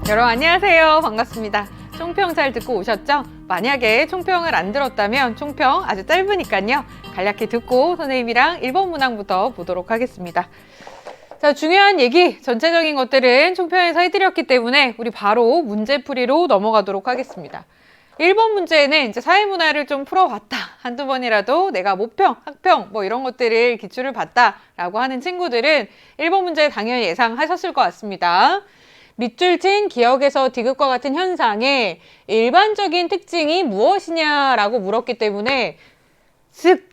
여러분 안녕하세요. 반갑습니다. 총평 잘 듣고 오셨죠? 만약에 총평을 안 들었다면 총평 아주 짧으니까요. 간략히 듣고 선생님이랑 1번 문항부터 보도록 하겠습니다. 자, 중요한 얘기, 전체적인 것들은 총평에서 해드렸기 때문에 우리 바로 문제풀이로 넘어가도록 하겠습니다. 1번 문제는 이제 사회문화를 좀 풀어봤다. 한두 번이라도 내가 모평, 학평 뭐 이런 것들을 기출을 봤다라고 하는 친구들은 1번 문제 당연히 예상하셨을 것 같습니다. 밑줄 친 기억에서 디귿과 같은 현상의 일반적인 특징이 무엇이냐라고 물었기 때문에 쓱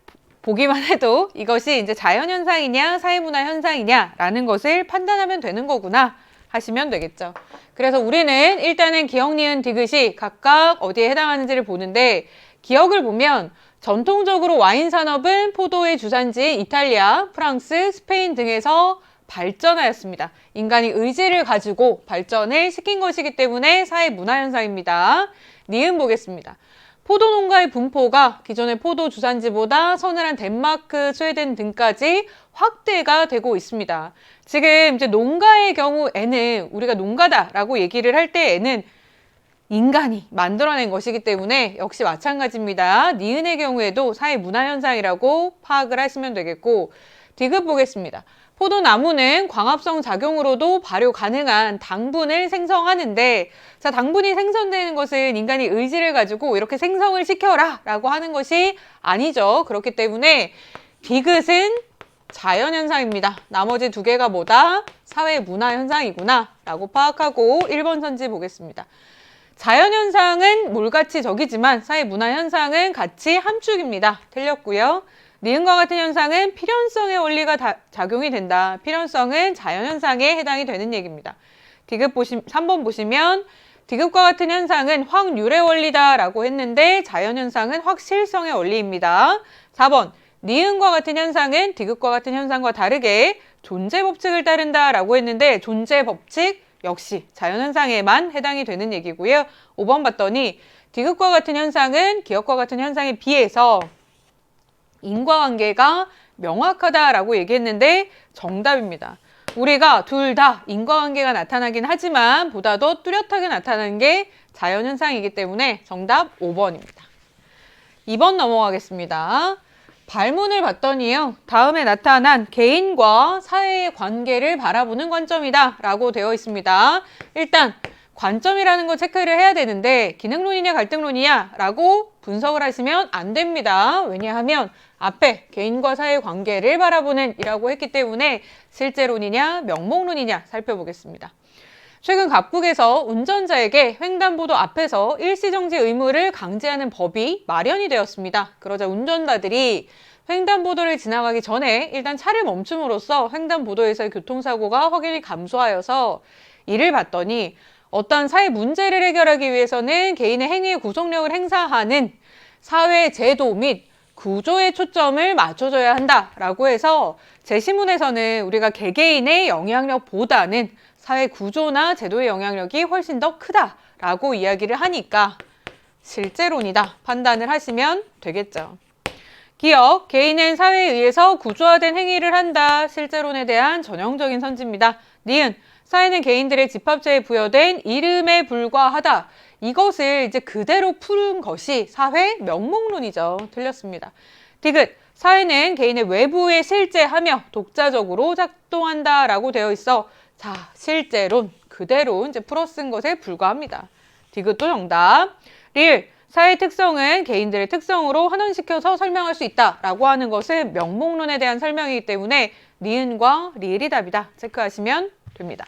보기만 해도 이것이 이제 자연현상이냐 사회문화 현상이냐라는 것을 판단하면 되는 거구나 하시면 되겠죠. 그래서 우리는 일단은 기역, 니은, 디귿이 각각 어디에 해당하는지를 보는데 기역을 보면 전통적으로 와인 산업은 포도의 주산지인 이탈리아, 프랑스, 스페인 등에서 발전하였습니다. 인간이 의지를 가지고 발전을 시킨 것이기 때문에 사회 문화 현상입니다. 니은 보겠습니다. 포도 농가의 분포가 기존의 포도 주산지보다 서늘한 덴마크, 스웨덴 등까지 확대가 되고 있습니다. 지금 이제 농가의 경우에는 우리가 농가다라고 얘기를 할 때에는 인간이 만들어낸 것이기 때문에 역시 마찬가지입니다. 니은의 경우에도 사회 문화 현상이라고 파악을 하시면 되겠고, 디귿 보겠습니다. 포도나무는 광합성 작용으로도 발효 가능한 당분을 생성하는데, 자, 당분이 생성되는 것은 인간이 의지를 가지고 이렇게 생성을 시켜라 라고 하는 것이 아니죠. 그렇기 때문에 디귿은 자연현상입니다. 나머지 두 개가 뭐다? 사회문화현상이구나 라고 파악하고 1번 선지 보겠습니다. 자연현상은 몰같이 적이지만 사회문화현상은 같이 함축입니다. 틀렸고요. 니은과 같은 현상은 필연성의 원리가 작용이 된다. 필연성은 자연현상에 해당이 되는 얘기입니다. 디귿 3번 보시면 디귿과 같은 현상은 확률의 원리다 라고 했는데 자연현상은 확실성의 원리입니다. 4번 니은과 같은 현상은 디귿과 같은 현상과 다르게 존재 법칙을 따른다 라고 했는데 존재 법칙 역시 자연현상에만 해당이 되는 얘기고요. 5번 봤더니 디귿과 같은 현상은 기역과 같은 현상에 비해서 인과관계가 명확하다라고 얘기했는데 정답입니다. 우리가 둘 다 인과관계가 나타나긴 하지만 보다 더 뚜렷하게 나타나는 게 자연현상이기 때문에 정답 5번입니다. 2번 넘어가겠습니다. 발문을 봤더니요. 다음에 나타난 개인과 사회의 관계를 바라보는 관점이다 라고 되어 있습니다. 일단 관점이라는 거 체크를 해야 되는데 기능론이냐 갈등론이냐 라고 분석을 하시면 안 됩니다. 왜냐하면 앞에 개인과 사회의 관계를 바라보는 이라고 했기 때문에 실제론이냐 명목론이냐 살펴보겠습니다. 최근 각국에서 운전자에게 횡단보도 앞에서 일시정지 의무를 강제하는 법이 마련이 되었습니다. 그러자 운전자들이 횡단보도를 지나가기 전에 일단 차를 멈춤으로써 횡단보도에서의 교통사고가 확연히 감소하여서 이를 봤더니 어떤 사회 문제를 해결하기 위해서는 개인의 행위의 구속력을 행사하는 사회 제도 및 구조에 초점을 맞춰줘야 한다라고 해서 제시문에서는 우리가 개개인의 영향력보다는 사회 구조나 제도의 영향력이 훨씬 더 크다라고 이야기를 하니까 실제론이다 판단을 하시면 되겠죠. 기역, 개인은 사회에 의해서 구조화된 행위를 한다. 실제론에 대한 전형적인 선지입니다. 니은, 사회는 개인들의 집합체에 부여된 이름에 불과하다. 이것을 이제 그대로 푸는 것이 사회 명목론이죠. 틀렸습니다. 디귿, 사회는 개인의 외부에 실제하며 독자적으로 작동한다라고 되어 있어. 자, 실제론 그대로 이제 풀어 쓴 것에 불과합니다. 디귿도 정답. 리을, 사회의 특성은 개인들의 특성으로 환원시켜서 설명할 수 있다라고 하는 것은 명목론에 대한 설명이기 때문에 니은과 리을이 답이다. 체크하시면 됩니다.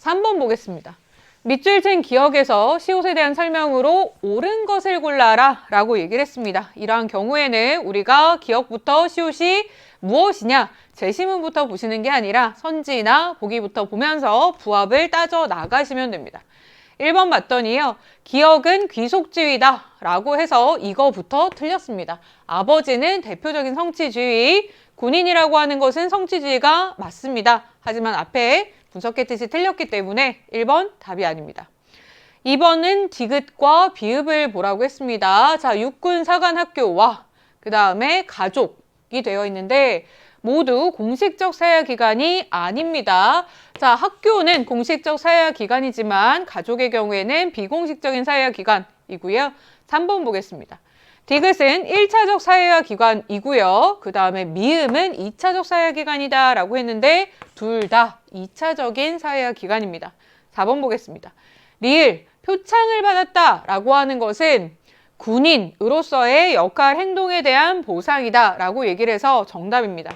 3번 보겠습니다. 밑줄 친 기역에서 시옷에 대한 설명으로 옳은 것을 골라라 라고 얘기를 했습니다. 이러한 경우에는 우리가 기역부터 시옷이 무엇이냐 제시문부터 보시는 게 아니라 선지나 보기부터 보면서 부합을 따져 나가시면 됩니다. 1번 봤더니요. 기역은 귀속지위다 라고 해서 이거부터 틀렸습니다. 아버지는 대표적인 성취주의, 군인이라고 하는 것은 성취주의가 맞습니다. 하지만 앞에 분석했듯이 틀렸기 때문에 1번 답이 아닙니다. 2번은 디귿과 비읍을 보라고 했습니다. 자, 육군 사관학교와 그 다음에 가족이 되어 있는데 모두 공식적 사회화기관이 아닙니다. 자, 학교는 공식적 사회화기관이지만 가족의 경우에는 비공식적인 사회화기관이고요. 3번 보겠습니다. 디귿은 1차적 사회화기관이고요. 그 다음에 미음은 2차적 사회화기관이다 라고 했는데 둘 다 2차적인 사회화기관입니다. 4번 보겠습니다. 리을, 표창을 받았다 라고 하는 것은 군인으로서의 역할, 행동에 대한 보상이다 라고 얘기를 해서 정답입니다.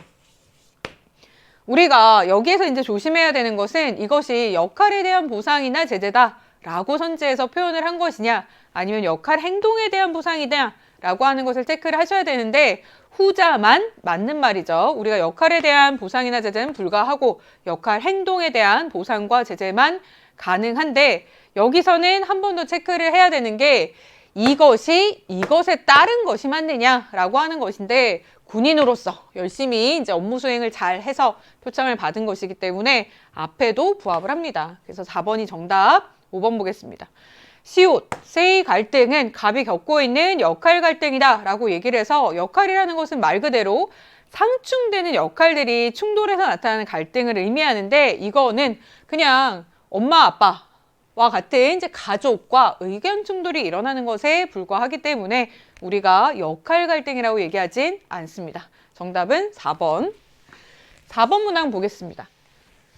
우리가 여기에서 이제 조심해야 되는 것은 이것이 역할에 대한 보상이나 제재다 라고 선지해서 표현을 한 것이냐 아니면 역할, 행동에 대한 보상이다 라고 하는 것을 체크를 하셔야 되는데 후자만 맞는 말이죠. 우리가 역할에 대한 보상이나 제재는 불가하고 역할, 행동에 대한 보상과 제재만 가능한데 여기서는 한 번 더 체크를 해야 되는 게 이것이 이것에 따른 것이 맞느냐라고 하는 것인데 군인으로서 열심히 이제 업무 수행을 잘 해서 표창을 받은 것이기 때문에 앞에도 부합을 합니다. 그래서 4번이 정답, 5번 보겠습니다. 시옷, 세의 갈등은 갑이 겪고 있는 역할 갈등이다 라고 얘기를 해서 역할이라는 것은 말 그대로 상충되는 역할들이 충돌해서 나타나는 갈등을 의미하는데 이거는 그냥 엄마 아빠와 같은 이제 가족과 의견 충돌이 일어나는 것에 불과하기 때문에 우리가 역할 갈등이라고 얘기하진 않습니다. 정답은 4번. 4번 문항 보겠습니다.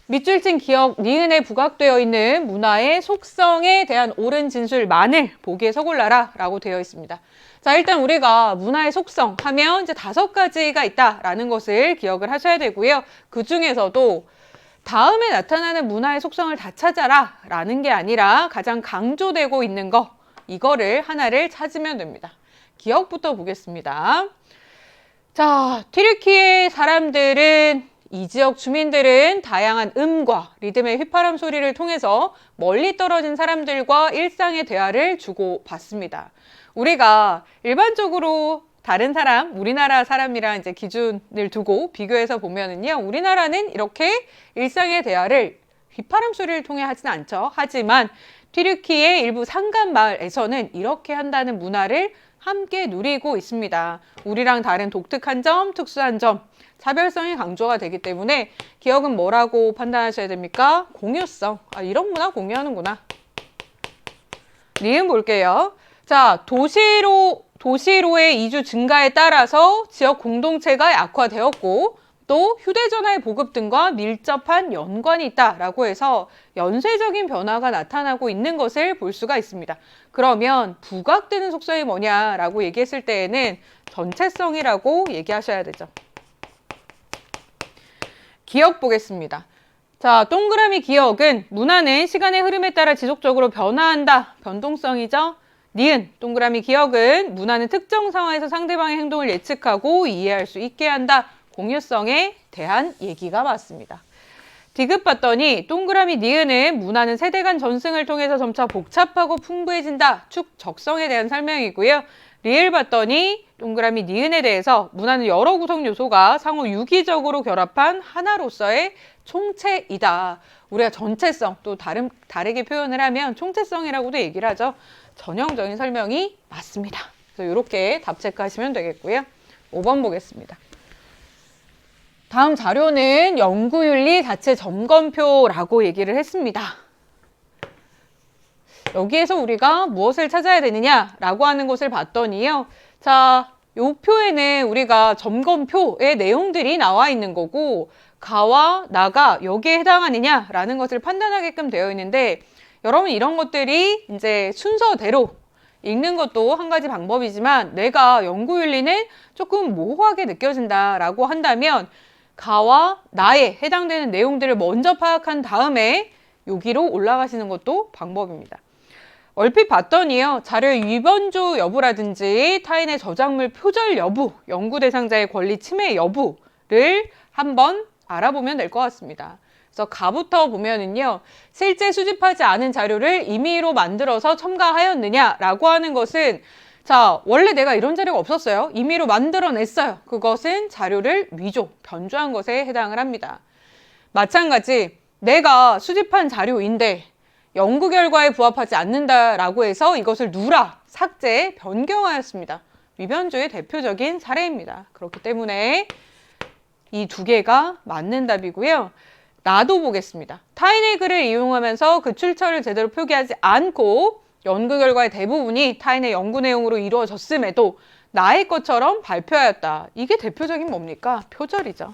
밑줄 친 기억, 니은에 부각되어 있는 문화의 속성에 대한 옳은 진술만을 보기에 서골라라 라고 되어 있습니다. 자, 일단 우리가 문화의 속성 하면 이제 5가지가 있다라는 것을 기억을 하셔야 되고요. 그 중에서도 다음에 나타나는 문화의 속성을 다 찾아라 라는 게 아니라 가장 강조되고 있는 거, 이거를 하나를 찾으면 됩니다. 기억부터 보겠습니다. 자, 튀르키예 사람들은 이 지역 주민들은 다양한 음과 리듬의 휘파람 소리를 통해서 멀리 떨어진 사람들과 일상의 대화를 주고받습니다. 우리가 일반적으로 다른 사람, 우리나라 사람이랑 이제 기준을 두고 비교해서 보면은요, 우리나라는 이렇게 일상의 대화를 휘파람 소리를 통해 하진 않죠. 하지만 튀르키예 일부 산간 마을에서는 이렇게 한다는 문화를 함께 누리고 있습니다. 우리랑 다른 독특한 점, 특수한 점, 차별성이 강조가 되기 때문에 기억은 뭐라고 판단하셔야 됩니까? 공유성. 아, 이런 문화 공유하는구나. 니은 볼게요. 자, 도시로의 이주 증가에 따라서 지역 공동체가 약화되었고 또 휴대전화의 보급 등과 밀접한 연관이 있다라고 해서 연쇄적인 변화가 나타나고 있는 것을 볼 수가 있습니다. 그러면 부각되는 속성이 뭐냐라고 얘기했을 때에는 전체성이라고 얘기하셔야 되죠. 기억 보겠습니다. 자, 동그라미 기억은 문화는 시간의 흐름에 따라 지속적으로 변화한다. 변동성이죠. 니은, 동그라미 기억은 문화는 특정 상황에서 상대방의 행동을 예측하고 이해할 수 있게 한다. 공유성에 대한 얘기가 맞습니다. 디귿 봤더니 동그라미 니은은 문화는 세대 간 전승을 통해서 점차 복잡하고 풍부해진다. 축 적성에 대한 설명이고요. 리을 봤더니 동그라미 니은에 대해서 문화는 여러 구성 요소가 상호 유기적으로 결합한 하나로서의 총체이다. 우리가 전체성 또 다르게 표현을 하면 총체성이라고도 얘기를 하죠. 전형적인 설명이 맞습니다. 그래서 이렇게 답 체크하시면 되겠고요. 5번 보겠습니다. 다음 자료는 연구윤리 자체 점검표라고 얘기를 했습니다. 여기에서 우리가 무엇을 찾아야 되느냐라고 하는 것을 봤더니요. 자, 이 표에는 우리가 점검표의 내용들이 나와 있는 거고 가와 나가 여기에 해당하느냐라는 것을 판단하게끔 되어 있는데 여러분 이런 것들이 이제 순서대로 읽는 것도 한 가지 방법이지만 내가 연구윤리는 조금 모호하게 느껴진다라고 한다면 가와 나에 해당되는 내용들을 먼저 파악한 다음에 여기로 올라가시는 것도 방법입니다. 얼핏 봤더니요. 자료의 위변조 여부라든지 타인의 저작물 표절 여부, 연구 대상자의 권리 침해 여부를 한번 알아보면 될 것 같습니다. 그래서 가부터 보면은요. 실제 수집하지 않은 자료를 임의로 만들어서 첨가하였느냐라고 하는 것은 자, 원래 내가 이런 자료가 없었어요. 임의로 만들어냈어요. 그것은 자료를 위조, 변조한 것에 해당을 합니다. 마찬가지 내가 수집한 자료인데 연구 결과에 부합하지 않는다라고 해서 이것을 누락, 삭제, 변경하였습니다. 위변조의 대표적인 사례입니다. 그렇기 때문에 이 두 개가 맞는 답이고요. 나도 보겠습니다. 타인의 글을 이용하면서 그 출처를 제대로 표기하지 않고 연구 결과의 대부분이 타인의 연구 내용으로 이루어졌음에도 나의 것처럼 발표하였다. 이게 대표적인 뭡니까? 표절이죠.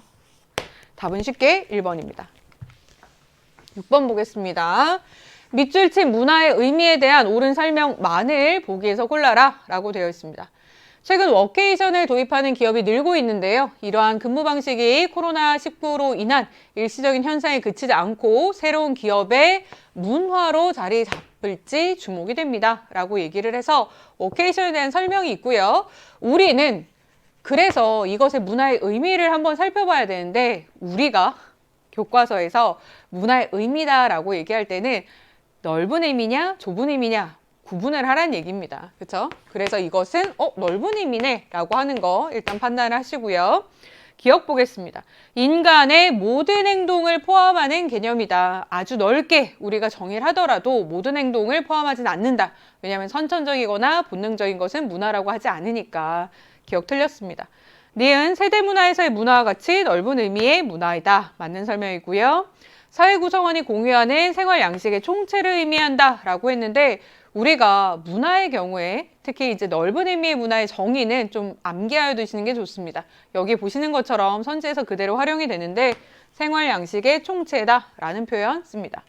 답은 쉽게 1번입니다. 6번 보겠습니다. 밑줄 친 문화의 의미에 대한 옳은 설명만을 보기에서 골라라 라고 되어 있습니다. 최근 워케이션을 도입하는 기업이 늘고 있는데요. 이러한 근무 방식이 코로나19로 인한 일시적인 현상에 그치지 않고 새로운 기업의 문화로 자리 잡을지 주목이 됩니다. 라고 얘기를 해서 워케이션에 대한 설명이 있고요. 우리는 그래서 이것의 문화의 의미를 한번 살펴봐야 되는데 우리가 교과서에서 문화의 의미다라고 얘기할 때는 넓은 의미냐 좁은 의미냐 구분을 하라는 얘기입니다. 그렇죠? 그래서 이것은 넓은 의미네 라고 하는 거 일단 판단을 하시고요. 기억 보겠습니다. 인간의 모든 행동을 포함하는 개념이다. 아주 넓게 우리가 정의를 하더라도 모든 행동을 포함하진 않는다. 왜냐하면 선천적이거나 본능적인 것은 문화라고 하지 않으니까. 기억 틀렸습니다. 니은 세대문화에서의 문화와 같이 넓은 의미의 문화이다. 맞는 설명이고요. 사회 구성원이 공유하는 생활 양식의 총체를 의미한다 라고 했는데 우리가 문화의 경우에 특히 이제 넓은 의미의 문화의 정의는 좀 암기하여 두시는 게 좋습니다. 여기 보시는 것처럼 선지에서 그대로 활용이 되는데 생활 양식의 총체다 라는 표현 씁니다.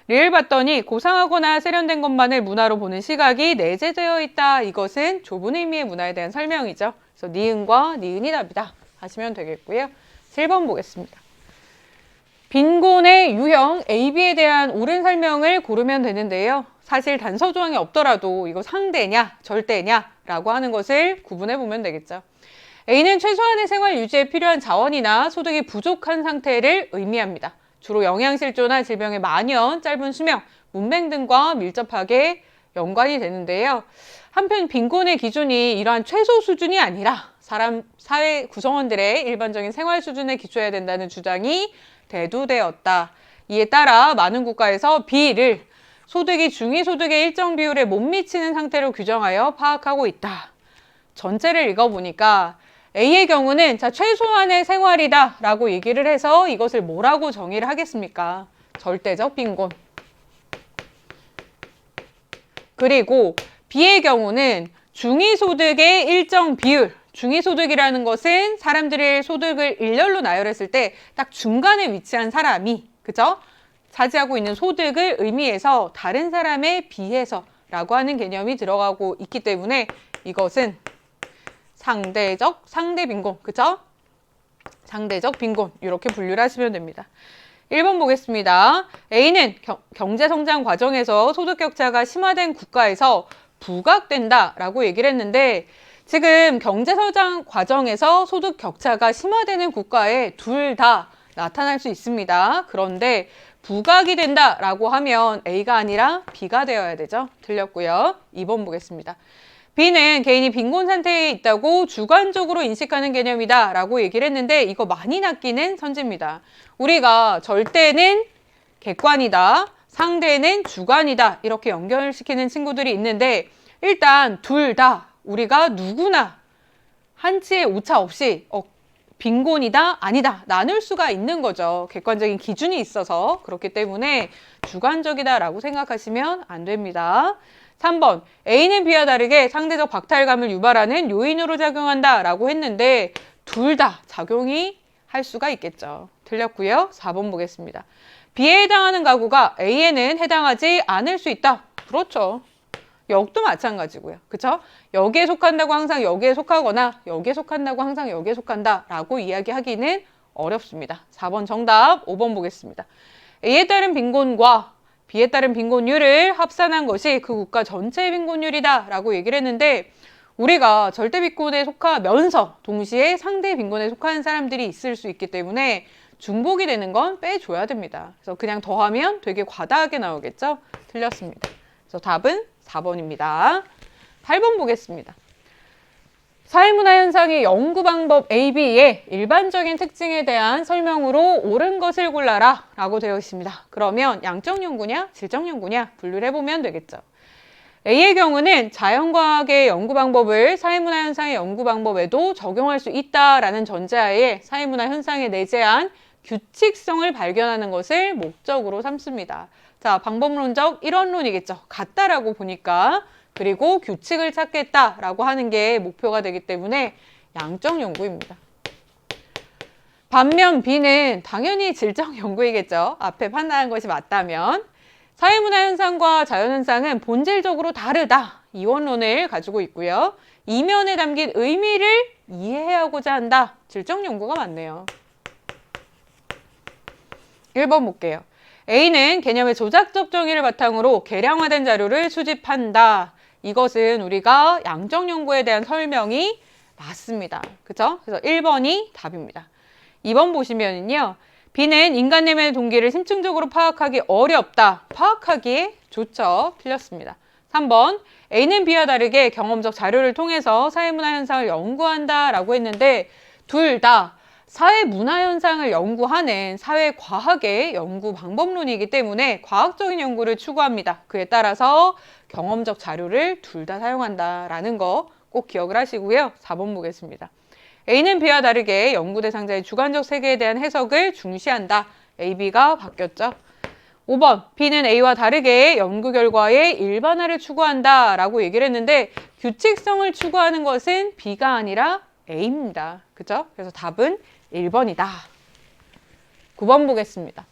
리을 봤더니 고상하거나 세련된 것만을 문화로 보는 시각이 내재되어 있다. 이것은 좁은 의미의 문화에 대한 설명이죠. 그래서 니은과 니은이 답이다 하시면 되겠고요. 7번 보겠습니다. 빈곤의 유형 AB에 대한 옳은 설명을 고르면 되는데요. 사실 단서 조항이 없더라도 이거 상대냐 절대냐 라고 하는 것을 구분해 보면 되겠죠. A는 최소한의 생활 유지에 필요한 자원이나 소득이 부족한 상태를 의미합니다. 주로 영양실조나 질병의 만연, 짧은 수명, 문맹 등과 밀접하게 연관이 되는데요. 한편 빈곤의 기준이 이러한 최소 수준이 아니라 사회 구성원들의 일반적인 생활 수준에 기초해야 된다는 주장이 대두되었다. 이에 따라 많은 국가에서 B를 소득이 중위소득의 일정 비율에 못 미치는 상태로 규정하여 파악하고 있다. 전체를 읽어보니까 A의 경우는 최소한의 생활이다 라고 얘기를 해서 이것을 뭐라고 정의를 하겠습니까? 절대적 빈곤. 그리고 B의 경우는 중위소득의 일정 비율. 중위소득이라는 것은 사람들의 소득을 일렬로 나열했을 때 딱 중간에 위치한 사람이, 그죠? 차지하고 있는 소득을 의미해서 다른 사람에 비해서 라고 하는 개념이 들어가고 있기 때문에 이것은 상대 빈곤, 그죠? 상대적 빈곤, 이렇게 분류를 하시면 됩니다. 1번 보겠습니다. A는 경제성장 과정에서 소득 격차가 심화된 국가에서 부각된다 라고 얘기를 했는데 지금 경제성장 과정에서 소득 격차가 심화되는 국가에 둘 다 나타날 수 있습니다. 그런데 부각이 된다라고 하면 A가 아니라 B가 되어야 되죠. 틀렸고요. 2번 보겠습니다. B는 개인이 빈곤 상태에 있다고 주관적으로 인식하는 개념이다 라고 얘기를 했는데 이거 많이 낚이는 선지입니다. 우리가 절대는 객관이다, 상대는 주관이다 이렇게 연결시키는 친구들이 있는데 일단 둘 다 우리가 누구나 한치의 오차 없이 빈곤이다, 아니다 나눌 수가 있는 거죠. 객관적인 기준이 있어서 그렇기 때문에 주관적이다 라고 생각하시면 안 됩니다. 3번, A는 B와 다르게 상대적 박탈감을 유발하는 요인으로 작용한다 라고 했는데 둘 다 작용이 할 수가 있겠죠. 틀렸고요. 4번 보겠습니다. B에 해당하는 가구가 A에는 해당하지 않을 수 있다. 그렇죠. 역도 마찬가지고요. 그쵸? 여기에 속한다고 항상 여기에 속하거나 여기에 속한다고 항상 여기에 속한다 라고 이야기하기는 어렵습니다. 4번 정답, 5번 보겠습니다. A에 따른 빈곤과 B에 따른 빈곤율을 합산한 것이 그 국가 전체의 빈곤율이다 라고 얘기를 했는데 우리가 절대 빈곤에 속하면서 동시에 상대 빈곤에 속하는 사람들이 있을 수 있기 때문에 중복이 되는 건 빼줘야 됩니다. 그래서 그냥 더하면 되게 과다하게 나오겠죠? 틀렸습니다. 그래서 답은 4번입니다. 8번 보겠습니다. 사회문화 현상의 연구 방법 AB의 일반적인 특징에 대한 설명으로 옳은 것을 골라라 라고 되어 있습니다. 그러면 양적 연구냐, 질적 연구냐 분류를 해보면 되겠죠. A의 경우는 자연과학의 연구 방법을 사회문화 현상의 연구 방법에도 적용할 수 있다라는 전제하에 사회문화 현상에 내재한 규칙성을 발견하는 것을 목적으로 삼습니다. 자, 방법론적 일원론이겠죠. 같다라고 보니까. 그리고 규칙을 찾겠다라고 하는 게 목표가 되기 때문에 양적 연구입니다. 반면 B는 당연히 질적 연구이겠죠. 앞에 판단한 것이 맞다면. 사회문화 현상과 자연현상은 본질적으로 다르다. 이원론을 가지고 있고요. 이면에 담긴 의미를 이해하고자 한다. 질적 연구가 맞네요. 1번 볼게요. A는 개념의 조작적 정의를 바탕으로 개량화된 자료를 수집한다. 이것은 우리가 양적 연구에 대한 설명이 맞습니다. 그죠? 그래서 1번이 답입니다. 2번 보시면은요. B는 인간 내면의 동기를 심층적으로 파악하기 어렵다. 파악하기에 좋죠. 틀렸습니다. 3번 A는 B와 다르게 경험적 자료를 통해서 사회문화 현상을 연구한다 라고 했는데 둘 다 사회문화 현상을 연구하는 사회과학의 연구 방법론이기 때문에 과학적인 연구를 추구합니다. 그에 따라서 경험적 자료를 둘 다 사용한다라는 거 꼭 기억을 하시고요. 4번 보겠습니다. A는 B와 다르게 연구 대상자의 주관적 세계에 대한 해석을 중시한다. A, B가 바뀌었죠. 5번 B는 A와 다르게 연구 결과의 일반화를 추구한다 라고 얘기를 했는데 규칙성을 추구하는 것은 B가 아니라 A입니다. 그죠? 그래서 답은 1번이다. 9번 보겠습니다.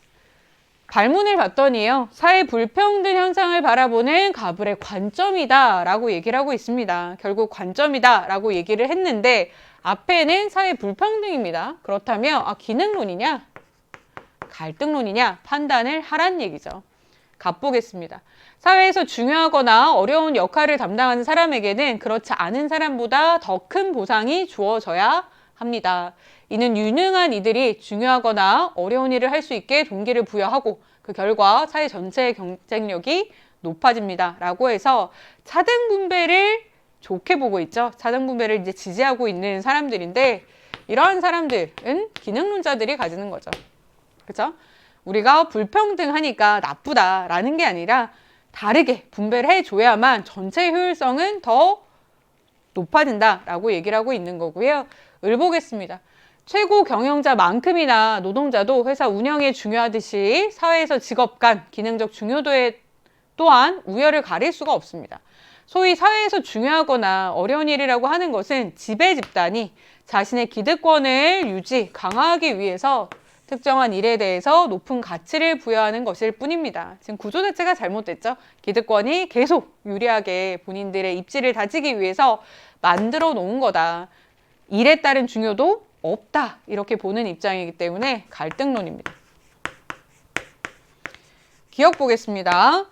발문을 봤더니요. 사회 불평등 현상을 바라보는 가불의 관점이다 라고 얘기를 하고 있습니다. 결국 관점이다 라고 얘기를 했는데 앞에는 사회 불평등입니다. 그렇다면 기능론이냐 갈등론이냐 판단을 하란 얘기죠. 갑 보겠습니다. 사회에서 중요하거나 어려운 역할을 담당하는 사람에게는 그렇지 않은 사람보다 더 큰 보상이 주어져야 합니다. 이는 유능한 이들이 중요하거나 어려운 일을 할 수 있게 동기를 부여하고 그 결과 사회 전체의 경쟁력이 높아집니다. 라고 해서 차등 분배를 좋게 보고 있죠. 차등 분배를 이제 지지하고 있는 사람들인데 이러한 사람들은 기능론자들이 가지는 거죠. 그렇죠? 우리가 불평등하니까 나쁘다라는 게 아니라 다르게 분배를 해줘야만 전체 효율성은 더 높아진다라고 얘기를 하고 있는 거고요. 을 보겠습니다. 최고 경영자만큼이나 노동자도 회사 운영에 중요하듯이 사회에서 직업 간 기능적 중요도에 또한 우열을 가릴 수가 없습니다. 소위 사회에서 중요하거나 어려운 일이라고 하는 것은 지배 집단이 자신의 기득권을 유지, 강화하기 위해서 특정한 일에 대해서 높은 가치를 부여하는 것일 뿐입니다. 지금 구조 자체가 잘못됐죠. 기득권이 계속 유리하게 본인들의 입지를 다지기 위해서 만들어 놓은 거다. 일에 따른 중요도 없다. 이렇게 보는 입장이기 때문에 갈등론입니다. 기억 보겠습니다.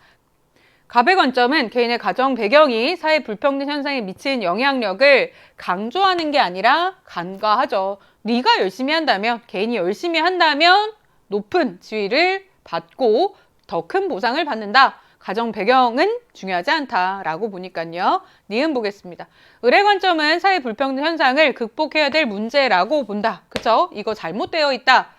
갑의 관점은 개인의 가정 배경이 사회 불평등 현상에 미치는 영향력을 강조하는 게 아니라 간과하죠. 네가 열심히 한다면, 개인이 열심히 한다면 높은 지위를 받고 더 큰 보상을 받는다. 가정 배경은 중요하지 않다라고 보니까요. 니은 보겠습니다. 을의 관점은 사회 불평등 현상을 극복해야 될 문제라고 본다. 그쵸? 이거 잘못되어 있다.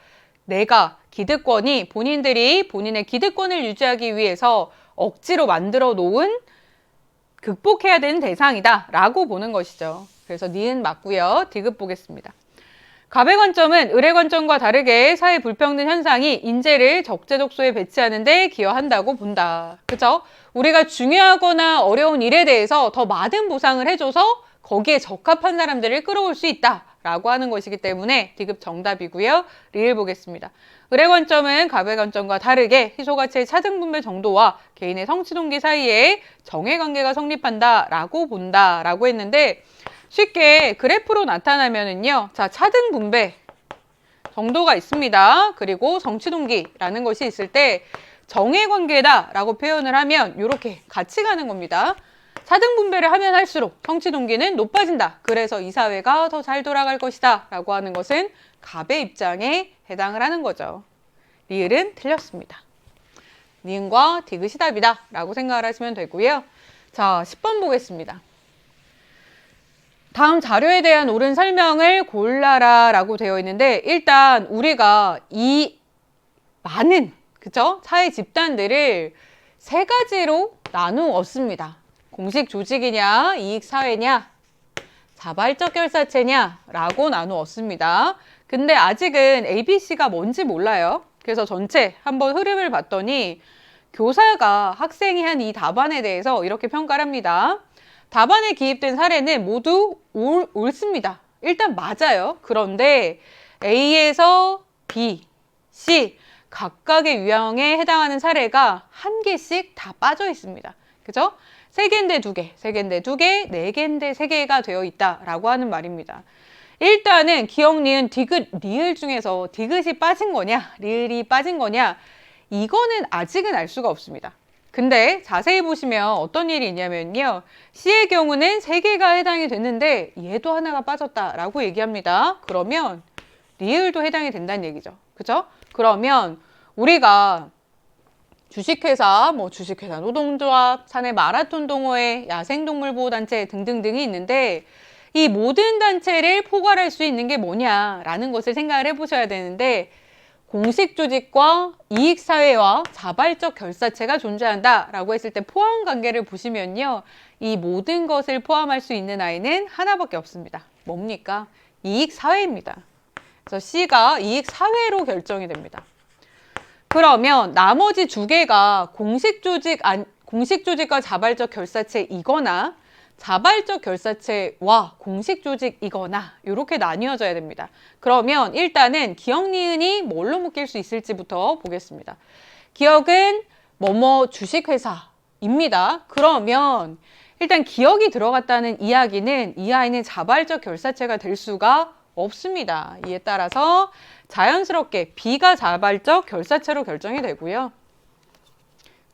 내가 기득권이 본인들이 본인의 기득권을 유지하기 위해서 억지로 만들어 놓은 극복해야 되는 대상이다 라고 보는 것이죠. 그래서 니은 맞고요. 디귿 보겠습니다. 갑의 관점은 을의 관점과 다르게 사회 불평등 현상이 인재를 적재적소에 배치하는 데 기여한다고 본다. 그죠? 우리가 중요하거나 어려운 일에 대해서 더 많은 보상을 해줘서 거기에 적합한 사람들을 끌어올 수 있다 라고 하는 것이기 때문에 디귿 정답이고요. 리을 보겠습니다. 을의 관점은 갑의 관점과 다르게 희소가치의 차등 분배 정도와 개인의 성취 동기 사이에 정해 관계가 성립한다 라고 본다 라고 했는데 쉽게 그래프로 나타나면은요. 자, 차등 분배 정도가 있습니다. 그리고 성취 동기라는 것이 있을 때 정해 관계다 라고 표현을 하면 이렇게 같이 가는 겁니다. 차등 분배를 하면 할수록 성취 동기는 높아진다. 그래서 이 사회가 더 잘 돌아갈 것이다 라고 하는 것은 갑의 입장에 해당을 하는 거죠. 리을은 틀렸습니다. 니은과 디귿이 답이다 라고 생각을 하시면 되고요. 자, 10번 보겠습니다. 다음 자료에 대한 옳은 설명을 골라라 라고 되어 있는데 일단 우리가 이 많은 그쵸? 사회 집단들을 세 가지로 나누었습니다. 공식 조직이냐, 이익 사회냐, 자발적 결사체냐 라고 나누었습니다. 근데 아직은 ABC가 뭔지 몰라요. 그래서 전체 한번 흐름을 봤더니 교사가 학생이 한 이 답안에 대해서 이렇게 평가를 합니다. 답안에 기입된 사례는 모두 옳습니다. 일단 맞아요. 그런데 A에서 B, C 각각의 유형에 해당하는 사례가 한 개씩 다 빠져 있습니다. 그죠? 3개인데 2개, 3개인데 2개, 4개인데 3개가 되어 있다라고 하는 말입니다. 일단은 기억, 니은, 디귿, 리을 중에서 디귿이 빠진 거냐, 리을이 빠진 거냐, 이거는 아직은 알 수가 없습니다. 근데 자세히 보시면 어떤 일이 있냐면요. C의 경우는 3개가 해당이 됐는데 얘도 하나가 빠졌다라고 얘기합니다. 그러면 리을도 해당이 된다는 얘기죠. 그죠? 그러면 우리가 주식회사, 주식회사 노동조합, 사내 마라톤 동호회, 야생동물보호단체 등등등이 있는데 이 모든 단체를 포괄할 수 있는 게 뭐냐라는 것을 생각을 해보셔야 되는데 공식조직과 이익사회와 자발적 결사체가 존재한다라고 했을 때 포함 관계를 보시면요. 이 모든 것을 포함할 수 있는 아이는 하나밖에 없습니다. 뭡니까? 이익사회입니다. 그래서 C가 이익사회로 결정이 됩니다. 그러면 나머지 2개가 공식조직과 자발적 결사체이거나 자발적 결사체와 공식조직이거나 이렇게 나뉘어져야 됩니다. 그러면 일단은 기억, 니은이 뭘로 묶일 수 있을지부터 보겠습니다. 기억은 뭐뭐 주식회사입니다. 그러면 일단 기억이 들어갔다는 이야기는 이 아이는 자발적 결사체가 될 수가 없습니다. 이에 따라서 자연스럽게 B가 자발적 결사체로 결정이 되고요.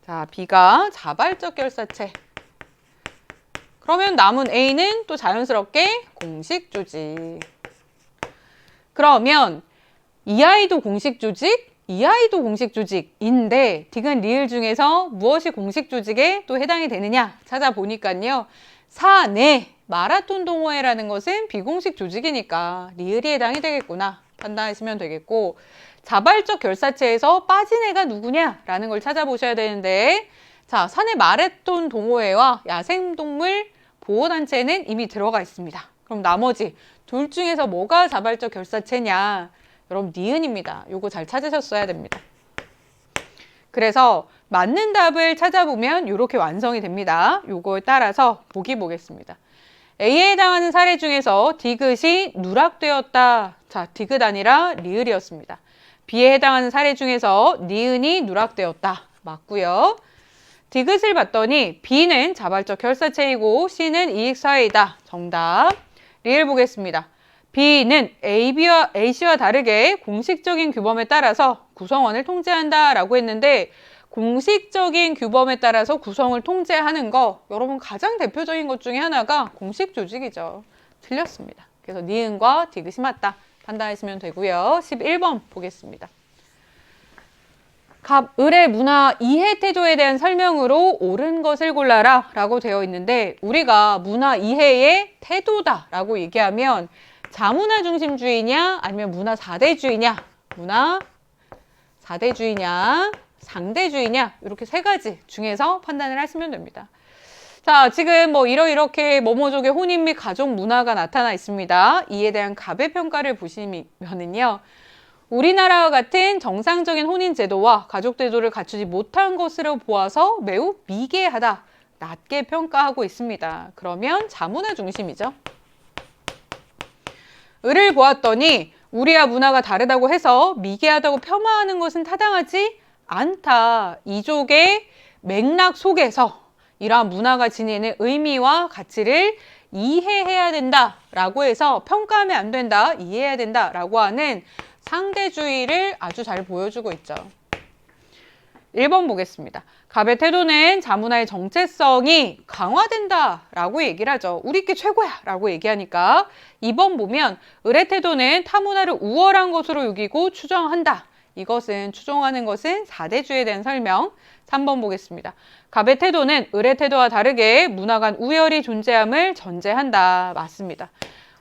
자, B가 자발적 결사체. 그러면 남은 A는 또 자연스럽게 공식조직. 그러면 이 아이도 공식조직, 이 아이도 공식조직인데 디귿, 리을 중에서 무엇이 공식조직에 또 해당이 되느냐 찾아보니까요. 사내 마라톤 동호회라는 것은 비공식 조직이니까 리을이 해당이 되겠구나 판단하시면 되겠고 자발적 결사체에서 빠진 애가 누구냐라는 걸 찾아보셔야 되는데 자, 사내 마라톤 동호회와 야생동물 보호단체는 이미 들어가 있습니다. 그럼 나머지 둘 중에서 뭐가 자발적 결사체냐? 여러분 니은입니다. 요거 잘 찾으셨어야 됩니다. 그래서 맞는 답을 찾아보면 이렇게 완성이 됩니다. 요거에 따라서 보기 보겠습니다. A에 해당하는 사례 중에서 디귿이 누락되었다. 자, 디귿 아니라 리을이었습니다. B에 해당하는 사례 중에서 니은이 누락되었다. 맞고요. 디귿을 봤더니 B는 자발적 결사체이고 C는 이익사회이다. 정답. 리을 보겠습니다. B는 A씨와 다르게 공식적인 규범에 따라서 구성원을 통제한다 라고 했는데 공식적인 규범에 따라서 구성을 통제하는 거 여러분 가장 대표적인 것 중에 하나가 공식조직이죠. 틀렸습니다. 그래서 니은과 디귿이 맞다. 판단하시면 되고요. 11번 보겠습니다. 갑, 을의 문화 이해 태도에 대한 설명으로 옳은 것을 골라라 라고 되어 있는데 우리가 문화 이해의 태도다 라고 얘기하면 자문화 중심주의냐 아니면 문화 4대주의냐 문화 4대주의냐 상대주의냐 이렇게 3가지 중에서 판단을 하시면 됩니다. 자, 지금 이렇게 뭐뭐족의 혼인 및 가족 문화가 나타나 있습니다. 이에 대한 갑의 평가를 보시면은요. 우리나라와 같은 정상적인 혼인 제도와 가족 제도를 갖추지 못한 것으로 보아서 매우 미개하다, 낮게 평가하고 있습니다. 그러면 자문화 중심이죠. 을을 보았더니 우리와 문화가 다르다고 해서 미개하다고 폄하하는 것은 타당하지 않다. 이족의 맥락 속에서 이러한 문화가 지니는 의미와 가치를 이해해야 된다라고 해서 평가하면 안 된다, 이해해야 된다라고 하는 상대주의를 아주 잘 보여주고 있죠. 1번 보겠습니다. 갑의 태도는 자문화의 정체성이 강화된다라고 얘기를 하죠. 우리 게 최고야 라고 얘기하니까 2번 보면 을의 태도는 타문화를 우월한 것으로 여기고 추정한다. 이것은 추정하는 것은 4대주의에 대한 설명. 3번 보겠습니다. 갑의 태도는 을의 태도와 다르게 문화 간 우열이 존재함을 전제한다. 맞습니다.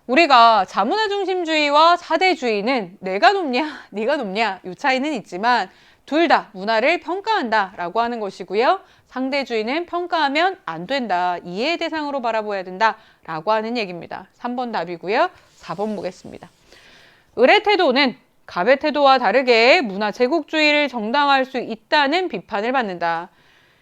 우리가 자문화 중심주의와 4대주의는 내가 높냐, 네가 높냐 이 차이는 있지만 둘 다 문화를 평가한다 라고 하는 것이고요. 상대주의는 평가하면 안 된다. 이해의 대상으로 바라봐야 된다. 라고 하는 얘기입니다. 3번 답이고요. 4번 보겠습니다. 을의 태도는 갑의 태도와 다르게 문화 제국주의를 정당화할 수 있다는 비판을 받는다.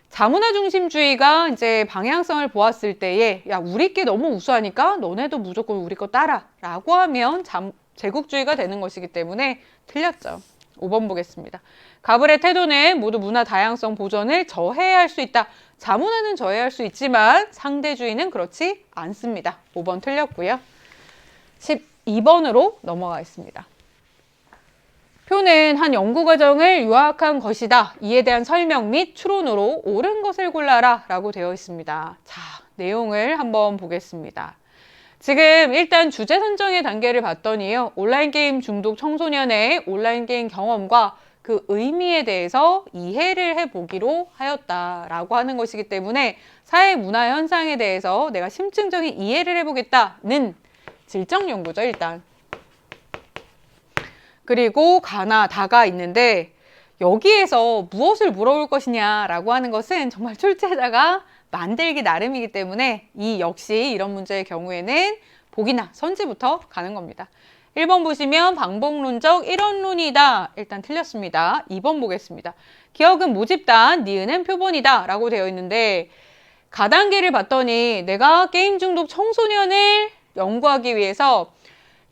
자문화 중심주의가 이제 방향성을 보았을 때에 야, 우리 게 너무 우수하니까 너네도 무조건 우리 거 따라 라고 하면 제국주의가 되는 것이기 때문에 틀렸죠. 5번 보겠습니다. 갑을의 태도는 모두 문화 다양성 보존을 저해할 수 있다. 자문화는 저해할 수 있지만 상대주의는 그렇지 않습니다. 5번 틀렸고요. 12번으로 넘어가겠습니다. 표는 한 연구과정을 요약한 것이다. 이에 대한 설명 및 추론으로 옳은 것을 골라라 라고 되어 있습니다. 자, 내용을 한번 보겠습니다. 지금 일단 주제 선정의 단계를 봤더니요. 온라인 게임 중독 청소년의 온라인 게임 경험과 그 의미에 대해서 이해를 해보기로 하였다라고 하는 것이기 때문에 사회 문화 현상에 대해서 내가 심층적인 이해를 해보겠다는 질적 연구죠, 일단. 그리고 가나 다가 있는데 여기에서 무엇을 물어볼 것이냐라고 하는 것은 정말 출제자가 만들기 나름이기 때문에 이 역시 이런 문제의 경우에는 보기나 선지부터 가는 겁니다. 1번 보시면 방법론적 일원론이다. 일단 틀렸습니다. 2번 보겠습니다. 기억은 모집단, 니은은 표본이다 라고 되어 있는데 가단계를 봤더니 내가 게임 중독 청소년을 연구하기 위해서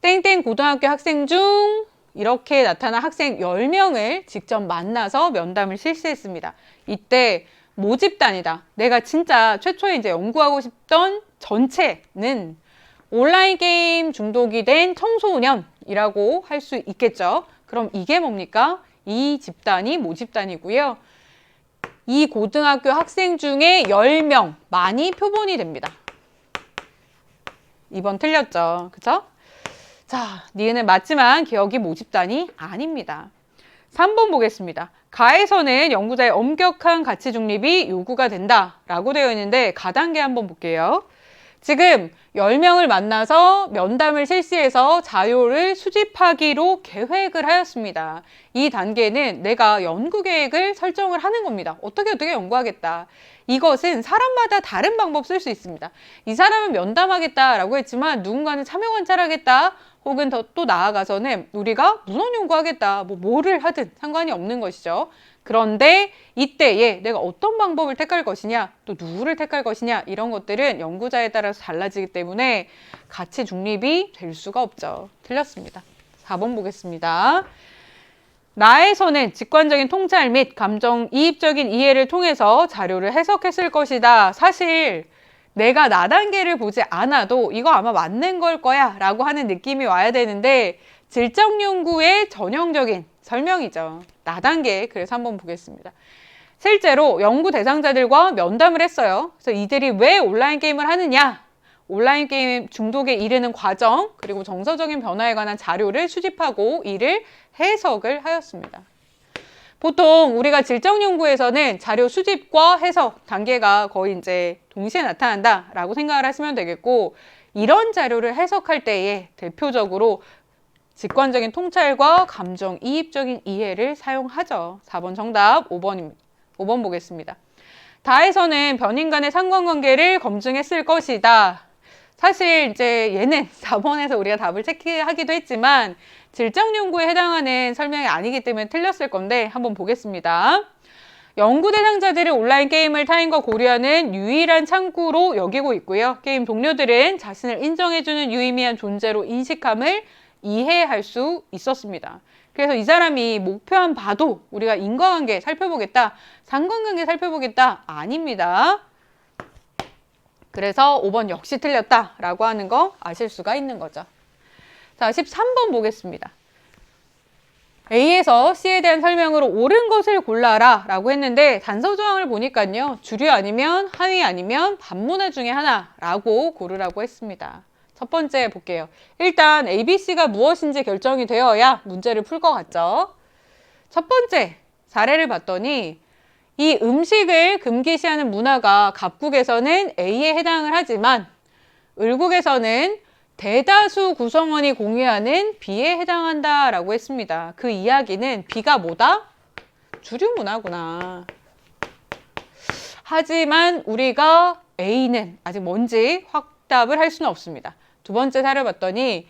땡땡 고등학교 학생 중 이렇게 나타난 학생 10명을 직접 만나서 면담을 실시했습니다. 이때 모집단이다. 내가 진짜 최초에 이제 연구하고 싶던 전체는 온라인 게임 중독이 된 청소년이라고 할 수 있겠죠. 그럼 이게 뭡니까? 이 집단이 모집단이고요. 이 고등학교 학생 중에 10명만이 표본이 됩니다. 2번 틀렸죠. 그쵸? 자, 니은은 맞지만 기억이 모집단이 아닙니다. 3번 보겠습니다. 가에서는 연구자의 엄격한 가치 중립이 요구가 된다 라고 되어 있는데 가단계 한번 볼게요. 지금 10명을 만나서 면담을 실시해서 자료를 수집하기로 계획을 하였습니다. 이 단계는 내가 연구 계획을 설정을 하는 겁니다. 어떻게 연구하겠다. 이것은 사람마다 다른 방법 쓸 수 있습니다. 이 사람은 면담하겠다라고 했지만 누군가는 참여 관찰하겠다. 혹은 또 나아가서는 우리가 문헌 연구하겠다. 뭐를 하든 상관이 없는 것이죠. 그런데 이때에 내가 어떤 방법을 택할 것이냐, 또 누구를 택할 것이냐 이런 것들은 연구자에 따라서 달라지기 때문에 가치 중립이 될 수가 없죠. 틀렸습니다. 4번 보겠습니다. 나에서는 직관적인 통찰 및 감정이입적인 이해를 통해서 자료를 해석했을 것이다. 사실 내가 나 단계를 보지 않아도 이거 아마 맞는 걸 거야 라고 하는 느낌이 와야 되는데 질적 연구의 전형적인 설명이죠. 나 단계. 그래서 한번 보겠습니다. 실제로 연구 대상자들과 면담을 했어요. 그래서 이들이 왜 온라인 게임을 하느냐, 온라인 게임 중독에 이르는 과정, 그리고 정서적인 변화에 관한 자료를 수집하고 이를 해석을 하였습니다. 보통 우리가 질적 연구에서는 자료 수집과 해석 단계가 거의 이제 동시에 나타난다라고 생각을 하시면 되겠고, 이런 자료를 해석할 때에 대표적으로 직관적인 통찰과 감정이입적인 이해를 사용하죠. 4번 정답 5번입니다. 5번 보겠습니다. 다에서는 변인 간의 상관관계를 검증했을 것이다. 사실 이제 얘는 4번에서 우리가 답을 체크하기도 했지만 질적 연구에 해당하는 설명이 아니기 때문에 틀렸을 건데 한번 보겠습니다. 연구 대상자들을 온라인 게임을 타인과 고려하는 유일한 창구로 여기고 있고요. 게임 동료들은 자신을 인정해주는 유의미한 존재로 인식함을 이해할 수 있었습니다. 그래서 이 사람이 목표한 바도 우리가 인과관계 살펴보겠다, 상관관계 살펴보겠다 아닙니다. 그래서 5번 역시 틀렸다라고 하는 거 아실 수가 있는 거죠. 자, 13번 보겠습니다. A에서 C에 대한 설명으로 옳은 것을 골라라 라고 했는데 단서 조항을 보니까요. 주류 아니면 하위 아니면 반문화 중에 하나라고 고르라고 했습니다. 첫 번째 볼게요. 일단 ABC가 무엇인지 결정이 되어야 문제를 풀 것 같죠. 첫 번째 사례를 봤더니 이 음식을 금기시하는 문화가 갑국에서는 A에 해당을 하지만 을국에서는 대다수 구성원이 공유하는 B에 해당한다라고 했습니다. 그 이야기는 B가 뭐다? 주류 문화구나. 하지만 우리가 A는 아직 뭔지 확답을 할 수는 없습니다. 두 번째 사례를 봤더니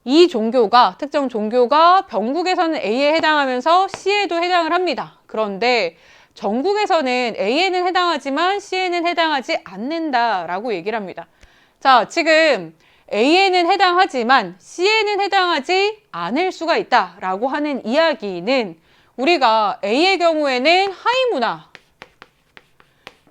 이 종교가, 특정 종교가 병국에서는 A에 해당하면서 C에도 해당을 합니다. 그런데 정국에서는 A에는 해당하지만 C에는 해당하지 않는다라고 얘기를 합니다. 자, 지금 A에는 해당하지만 C에는 해당하지 않을 수가 있다라고 하는 이야기는 우리가 A의 경우에는 하이문화,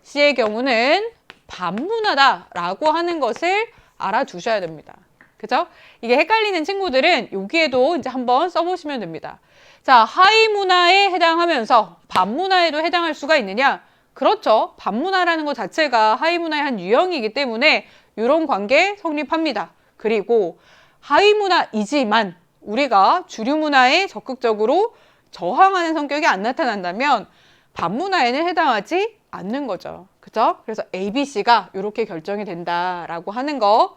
C의 경우는 반문화다라고 하는 것을 알아두셔야 됩니다. 그죠? 이게 헷갈리는 친구들은 여기에도 이제 한번 써보시면 됩니다. 자, 하이문화에 해당하면서 반문화에도 해당할 수가 있느냐? 그렇죠. 반문화라는 것 자체가 하이문화의 한 유형이기 때문에 이런 관계 성립합니다. 그리고 하이문화이지만 우리가 주류문화에 적극적으로 저항하는 성격이 안 나타난다면 반문화에는 해당하지 않는 거죠. 그죠? 그래서 A, B, C가 이렇게 결정이 된다라고 하는 거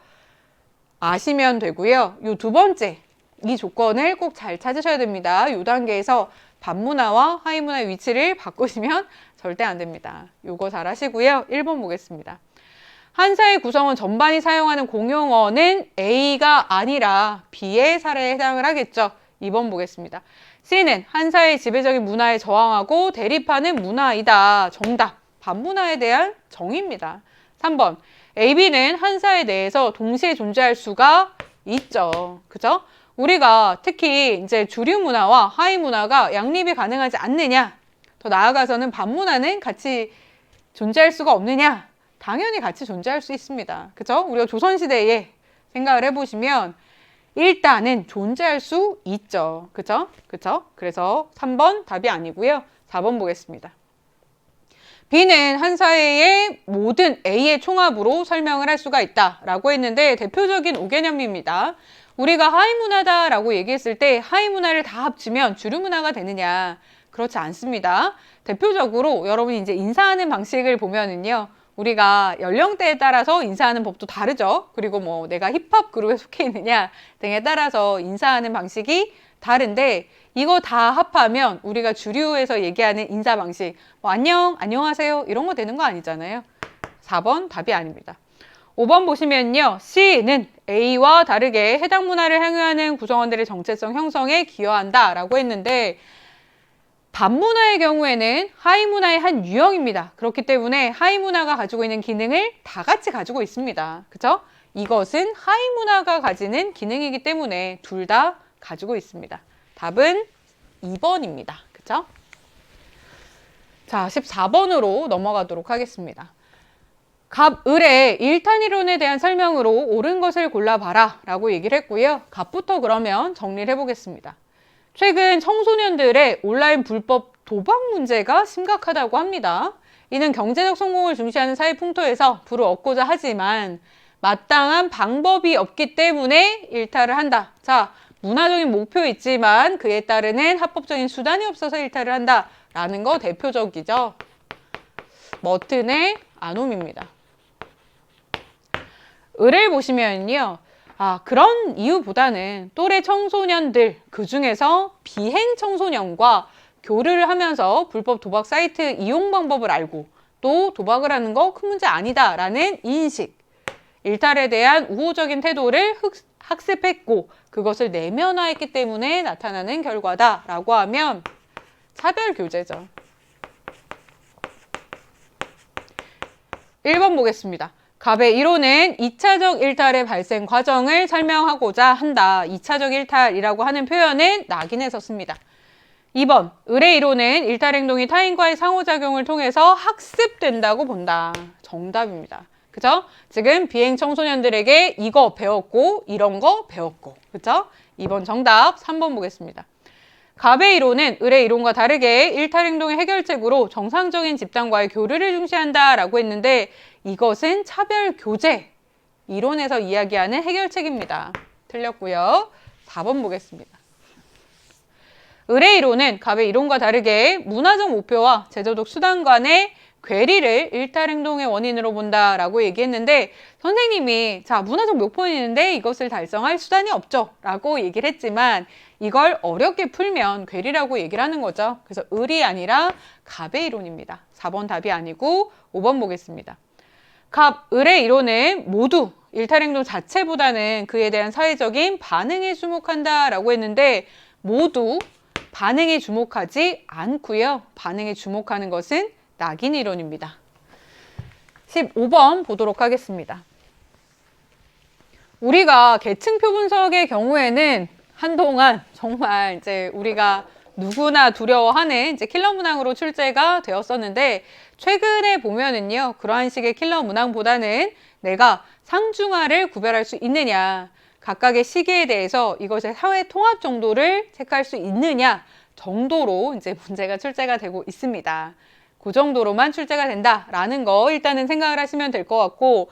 아시면 되고요. 이 두 번째, 이 조건을 꼭 잘 찾으셔야 됩니다. 이 단계에서 반문화와 하이문화의 위치를 바꾸시면 절대 안 됩니다. 요거 잘 하시고요. 1번 보겠습니다. 한사의 구성원 전반이 사용하는 공용어는 A가 아니라 B의 사례에 해당을 하겠죠. 2번 보겠습니다. C는 한사의 지배적인 문화에 저항하고 대립하는 문화이다. 정답. 반문화에 대한 정의입니다. 3번. A, B는 한 사회 내에서 동시에 존재할 수가 있죠. 그죠? 우리가 특히 이제 주류 문화와 하위 문화가 양립이 가능하지 않느냐? 더 나아가서는 반문화는 같이 존재할 수가 없느냐? 당연히 같이 존재할 수 있습니다. 그죠? 우리가 조선시대에 생각을 해보시면 일단은 존재할 수 있죠. 그죠? 그죠? 그래서 3번 답이 아니고요. 4번 보겠습니다. B는 한 사회의 모든 A의 총합으로 설명을 할 수가 있다라고 했는데 대표적인 5개념입니다. 우리가 하이문화다라고 얘기했을 때 하이문화를 다 합치면 주류문화가 되느냐? 그렇지 않습니다. 대표적으로 여러분이 이제 인사하는 방식을 보면은요. 우리가 연령대에 따라서 인사하는 법도 다르죠. 그리고 뭐 내가 힙합 그룹에 속해 있느냐 등에 따라서 인사하는 방식이 다른데 이거 다 합하면 우리가 주류에서 얘기하는 인사 방식 뭐 안녕, 안녕하세요 이런 거 되는 거 아니잖아요. 4번 답이 아닙니다. 5번 보시면요. C는 A와 다르게 해당 문화를 향유하는 구성원들의 정체성 형성에 기여한다 라고 했는데 반문화의 경우에는 하이문화의 한 유형입니다. 그렇기 때문에 하이문화가 가지고 있는 기능을 다 같이 가지고 있습니다. 그죠? 이것은 하이문화가 가지는 기능이기 때문에 둘 다 가지고 있습니다. 답은 2번입니다. 그죠? 자, 14번으로 넘어가도록 하겠습니다. 갑을의 일탄이론에 대한 설명으로 옳은 것을 골라봐라 라고 얘기를 했고요. 갑부터 그러면 정리를 해보겠습니다. 최근 청소년들의 온라인 불법 도박 문제가 심각하다고 합니다. 이는 경제적 성공을 중시하는 사회 풍토에서 부를 얻고자 하지만 마땅한 방법이 없기 때문에 일탈을 한다. 자, 문화적인 목표 있지만 그에 따르는 합법적인 수단이 없어서 일탈을 한다라는 거 대표적이죠. 머튼의 아놈입니다. 을을 보시면요. 그런 이유보다는 또래 청소년들, 그 중에서 비행 청소년과 교류를 하면서 불법 도박 사이트 이용 방법을 알고 또 도박을 하는 거 큰 문제 아니다라는 인식, 일탈에 대한 우호적인 태도를 학습했고 그것을 내면화했기 때문에 나타나는 결과다라고 하면 차별교제죠. 1번 보겠습니다. 갑의 이론은 2차적 일탈의 발생 과정을 설명하고자 한다. 2차적 일탈이라고 하는 표현은 낙인에서 씁니다. 2번, 을의 이론은 일탈 행동이 타인과의 상호작용을 통해서 학습된다고 본다. 정답입니다. 그죠? 지금 비행 청소년들에게 이거 배웠고 이런 거 배웠고 그죠? 2번 정답. 3번 보겠습니다. 갑의 이론은 을의 이론과 다르게 일탈 행동의 해결책으로 정상적인 집단과의 교류를 중시한다라고 했는데 이것은 차별 교제 이론에서 이야기하는 해결책입니다. 틀렸고요. 4번 보겠습니다. 을의 이론은 갑의 이론과 다르게 문화적 목표와 제도적 수단 간의 괴리를 일탈행동의 원인으로 본다라고 얘기했는데 선생님이 자 문화적 묘폰이 있는데 이것을 달성할 수단이 없죠 라고 얘기를 했지만 이걸 어렵게 풀면 괴리라고 얘기를 하는 거죠. 그래서 을이 아니라 갑의 이론입니다. 4번 답이 아니고 5번 보겠습니다. 갑, 을의 이론은 모두 일탈행동 자체보다는 그에 대한 사회적인 반응에 주목한다 라고 했는데 모두 반응에 주목하지 않고요. 반응에 주목하는 것은 낙인 이론입니다. 15번 보도록 하겠습니다. 우리가 계층표 분석의 경우에는 한동안 정말 이제 우리가 누구나 두려워하는 이제 킬러 문항으로 출제가 되었었는데 최근에 보면은요 그러한 식의 킬러 문항보다는 내가 상중하를 구별할 수 있느냐 각각의 시기에 대해서 이것의 사회 통합 정도를 체크할 수 있느냐 정도로 이제 문제가 출제가 되고 있습니다. 그 정도로만 출제가 된다라는 거 일단은 생각을 하시면 될 것 같고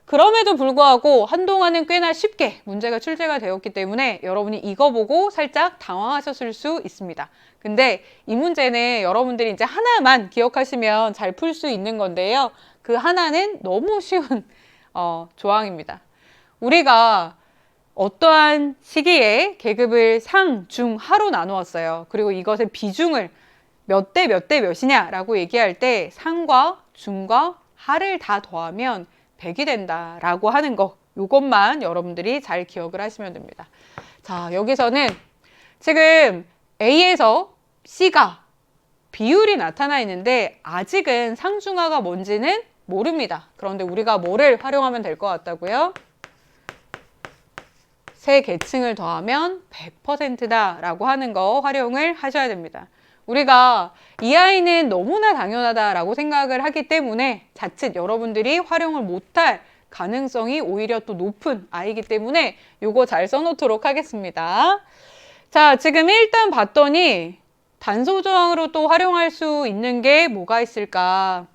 그럼에도 불구하고 한동안은 꽤나 쉽게 문제가 출제가 되었기 때문에 여러분이 이거 보고 살짝 당황하셨을 수 있습니다. 근데 이 문제는 여러분들이 이제 하나만 기억하시면 잘 풀 수 있는 건데요. 그 하나는 너무 쉬운 조항입니다. 우리가 어떠한 시기에 계급을 상, 중, 하로 나누었어요. 그리고 이것의 비중을 몇 대 몇 대 몇이냐라고 얘기할 때 상과 중과 하를 다 더하면 100이 된다라고 하는 거 이것만 여러분들이 잘 기억을 하시면 됩니다. 자, 여기서는 지금 A에서 C가 비율이 나타나 있는데 아직은 상중하가 뭔지는 모릅니다. 그런데 우리가 뭐를 활용하면 될 것 같다고요? 세 계층을 더하면 100%다 라고 하는 거 활용을 하셔야 됩니다. 우리가 이 아이는 너무나 당연하다라고 생각을 하기 때문에 자칫 여러분들이 활용을 못할 가능성이 오히려 또 높은 아이이기 때문에 요거 잘 써놓도록 하겠습니다. 자, 지금 일단 봤더니 단소 저항으로 또 활용할 수 있는 게 뭐가 있을까?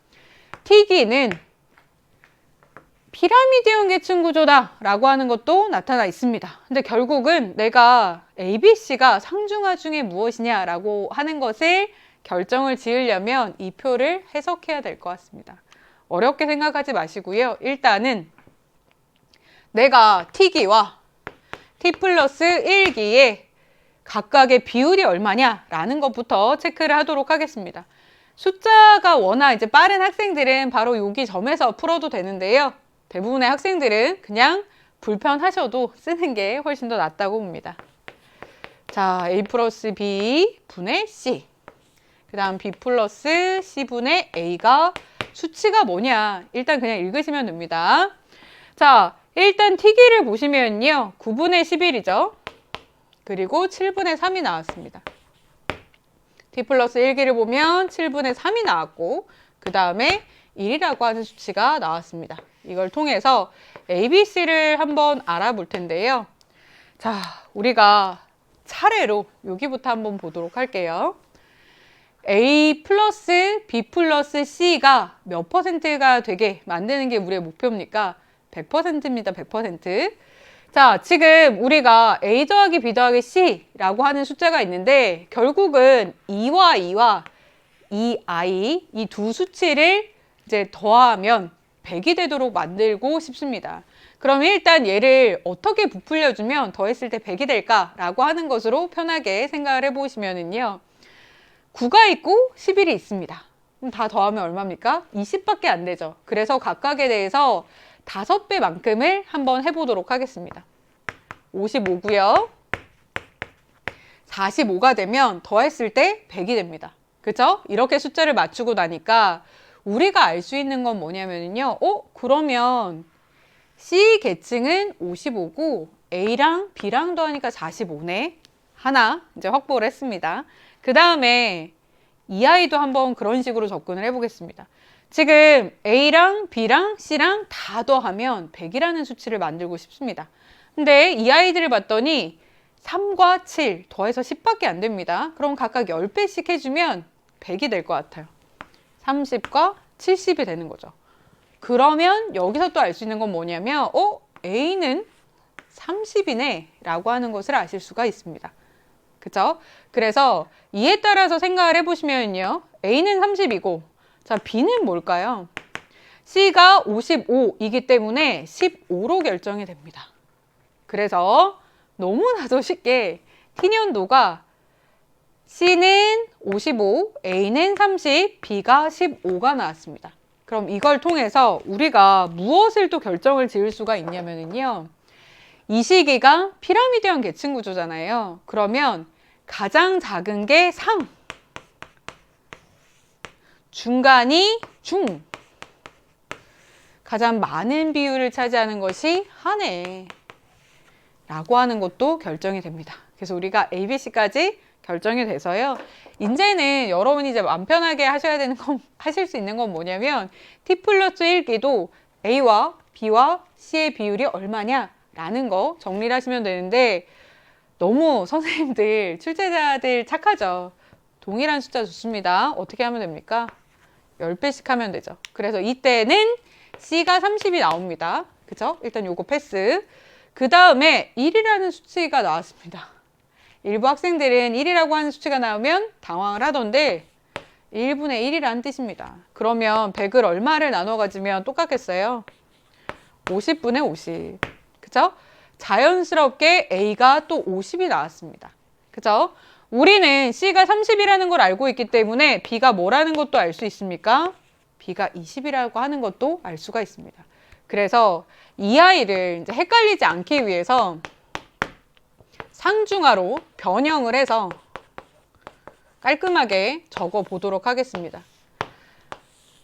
T기는 피라미드형 계층 구조다 라고 하는 것도 나타나 있습니다. 근데 결국은 내가 ABC가 상중하 중에 무엇이냐 라고 하는 것을 결정을 지으려면 이 표를 해석해야 될 것 같습니다. 어렵게 생각하지 마시고요. 일단은 내가 T기와 T 플러스 1기의 각각의 비율이 얼마냐 라는 것부터 체크를 하도록 하겠습니다. 숫자가 워낙 이제 빠른 학생들은 바로 여기 점에서 풀어도 되는데요. 대부분의 학생들은 그냥 불편하셔도 쓰는 게 훨씬 더 낫다고 봅니다. 자, A 플러스 B 분의 C. 그 다음 B 플러스 C 분의 A가 수치가 뭐냐. 일단 그냥 읽으시면 됩니다. 자, 일단 T기를 보시면요. 9분의 11이죠. 그리고 7분의 3이 나왔습니다. T 플러스 1기를 보면 7분의 3이 나왔고 그 다음에 1이라고 하는 수치가 나왔습니다. 이걸 통해서 ABC를 한번 알아볼 텐데요. 자, 우리가 차례로 여기부터 한번 보도록 할게요. A 플러스 B 플러스 C가 몇 퍼센트가 되게 만드는 게 우리의 목표입니까? 100%입니다. 100%. 자, 지금 우리가 A 더하기 B 더하기 C라고 하는 숫자가 있는데 결국은 2와 2와 2i 이 두 수치를 이제 더하면 100이 되도록 만들고 싶습니다. 그럼 일단 얘를 어떻게 부풀려주면 더했을 때 100이 될까라고 하는 것으로 편하게 생각을 해보시면은요. 9가 있고 11이 있습니다. 그럼 다 더하면 얼마입니까? 20밖에 안 되죠. 그래서 각각에 대해서 5배만큼을 한번 해보도록 하겠습니다. 55고요. 45가 되면 더했을 때 100이 됩니다. 그렇죠? 이렇게 숫자를 맞추고 나니까 우리가 알 수 있는 건 뭐냐면요. 그러면 C 계층은 55고 A랑 B랑 더하니까 45네. 하나 이제 확보를 했습니다. 그 다음에 이 아이도 한번 그런 식으로 접근을 해보겠습니다. 지금 A랑 B랑 C랑 다 더하면 100이라는 수치를 만들고 싶습니다. 근데 이 아이들을 봤더니 3과 7 더해서 10밖에 안 됩니다. 그럼 각각 10배씩 해주면 100이 될 것 같아요. 30과 70이 되는 거죠. 그러면 여기서 또 알 수 있는 건 뭐냐면 A는 30이네 라고 하는 것을 아실 수가 있습니다. 그쵸? 그래서 이에 따라서 생각을 해보시면요. A는 30이고 자, B는 뭘까요? C가 55이기 때문에 15로 결정이 됩니다. 그래서 너무나도 쉽게 T년도가 C는 55, A는 30, B가 15가 나왔습니다. 그럼 이걸 통해서 우리가 무엇을 또 결정을 지을 수가 있냐면요. 이 시기가 피라미드형 계층 구조잖아요. 그러면 가장 작은 게 상, 중간이 중, 가장 많은 비율을 차지하는 것이 하네 라고 하는 것도 결정이 됩니다. 그래서 우리가 A, B, C까지 결정이 돼서요. 이제는 여러분이 이제 마음 편하게 하셔야 되는 건, 하실 수 있는 건 뭐냐면 T 플러스 1기도 A와 B와 C의 비율이 얼마냐 라는 거 정리를 하시면 되는데, 너무 선생님들, 출제자들 착하죠. 동일한 숫자 좋습니다. 어떻게 하면 됩니까? 10배씩 하면 되죠. 그래서 이때는 C가 30이 나옵니다. 그죠? 일단 요거 패스. 그 다음에 1이라는 수치가 나왔습니다. 일부 학생들은 1이라고 하는 수치가 나오면 당황을 하던데 1분의 1이라는 뜻입니다. 그러면 100을 얼마를 나눠 가지면 똑같겠어요? 50분의 50. 그죠? 자연스럽게 A가 또 50이 나왔습니다. 그죠? 우리는 C가 30이라는 걸 알고 있기 때문에 B가 뭐라는 것도 알 수 있습니까? B가 20이라고 하는 것도 알 수가 있습니다. 그래서 이 아이를 이제 헷갈리지 않기 위해서 상중하로 변형을 해서 깔끔하게 적어 보도록 하겠습니다.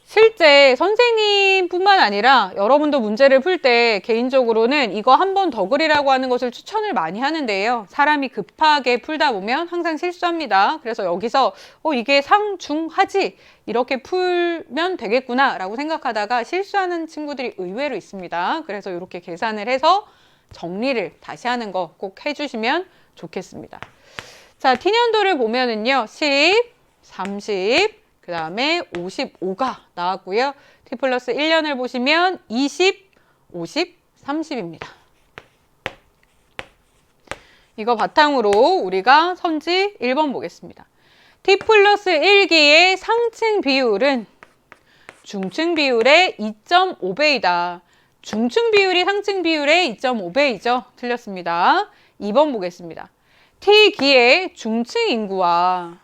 실제 선생님뿐만 아니라 여러분도 문제를 풀 때 개인적으로는 이거 한 번 더 그리라고 하는 것을 추천을 많이 하는데요. 사람이 급하게 풀다 보면 항상 실수합니다. 그래서 여기서 이게 상중하지 이렇게 풀면 되겠구나 라고 생각하다가 실수하는 친구들이 의외로 있습니다. 그래서 이렇게 계산을 해서 정리를 다시 하는 거 꼭 해주시면 좋겠습니다. 자, T년도를 보면은요. 10, 30, 그 다음에 55가 나왔고요. T 플러스 1년을 보시면 20, 50, 30입니다. 이거 바탕으로 우리가 선지 1번 보겠습니다. T 플러스 1기의 상층 비율은 중층 비율의 2.5배이다. 중층 비율이 상층 비율의 2.5배이죠. 틀렸습니다. 2번 보겠습니다. T기의 중층 인구와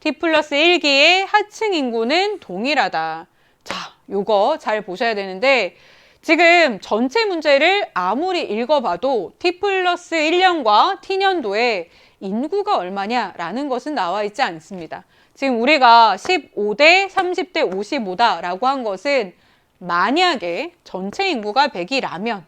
T 플러스 1기의 하층 인구는 동일하다. 자, 요거 잘 보셔야 되는데 지금 전체 문제를 아무리 읽어봐도 T 플러스 1년과 T년도에 인구가 얼마냐라는 것은 나와 있지 않습니다. 지금 우리가 15대 30대 55다 라고 한 것은 만약에 전체 인구가 100이라면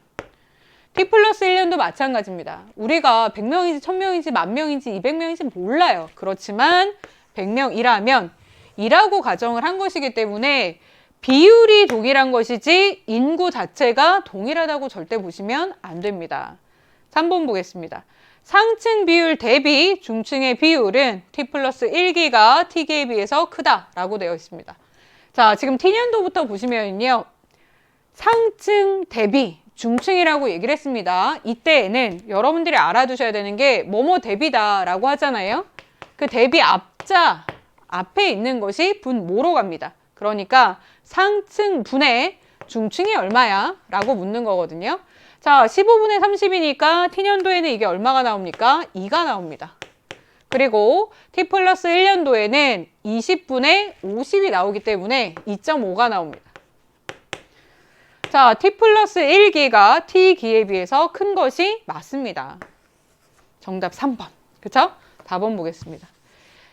T 플러스 1년도 마찬가지입니다. 우리가 100명인지 1000명인지 10,000명인지 200명인지 몰라요. 그렇지만 100명이라면 2라고 가정을 한 것이기 때문에 비율이 동일한 것이지 인구 자체가 동일하다고 절대 보시면 안 됩니다. 3번 보겠습니다. 상층 비율 대비 중층의 비율은 T 플러스 1기가 T기에 비해서 크다라고 되어 있습니다. 자, 지금 T년도부터 보시면요. 상층 대비 중층이라고 얘기를 했습니다. 이때에는 여러분들이 알아두셔야 되는 게 뭐뭐 대비다라고 하잖아요. 그 대비 앞자 앞에 있는 것이 분모로 갑니다. 그러니까 상층 분의 중층이 얼마야? 라고 묻는 거거든요. 자, 15분의 30이니까 T년도에는 이게 얼마가 나옵니까? 2가 나옵니다. 그리고 T 플러스 1년도에는 20분의 50이 나오기 때문에 2.5가 나옵니다. 자, T 플러스 1기가 T기에 비해서 큰 것이 맞습니다. 정답 3번. 그쵸? 4번 보겠습니다.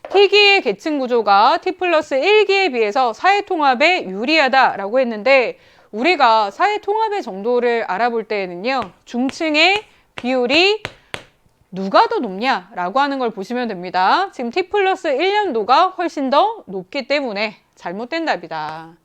T기의 계층 구조가 T 플러스 1기에 비해서 사회통합에 유리하다라고 했는데 우리가 사회통합의 정도를 알아볼 때에는요. 중층의 비율이 누가 더 높냐라고 하는 걸 보시면 됩니다. 지금 T 플러스 1년도가 훨씬 더 높기 때문에 잘못된 답이다.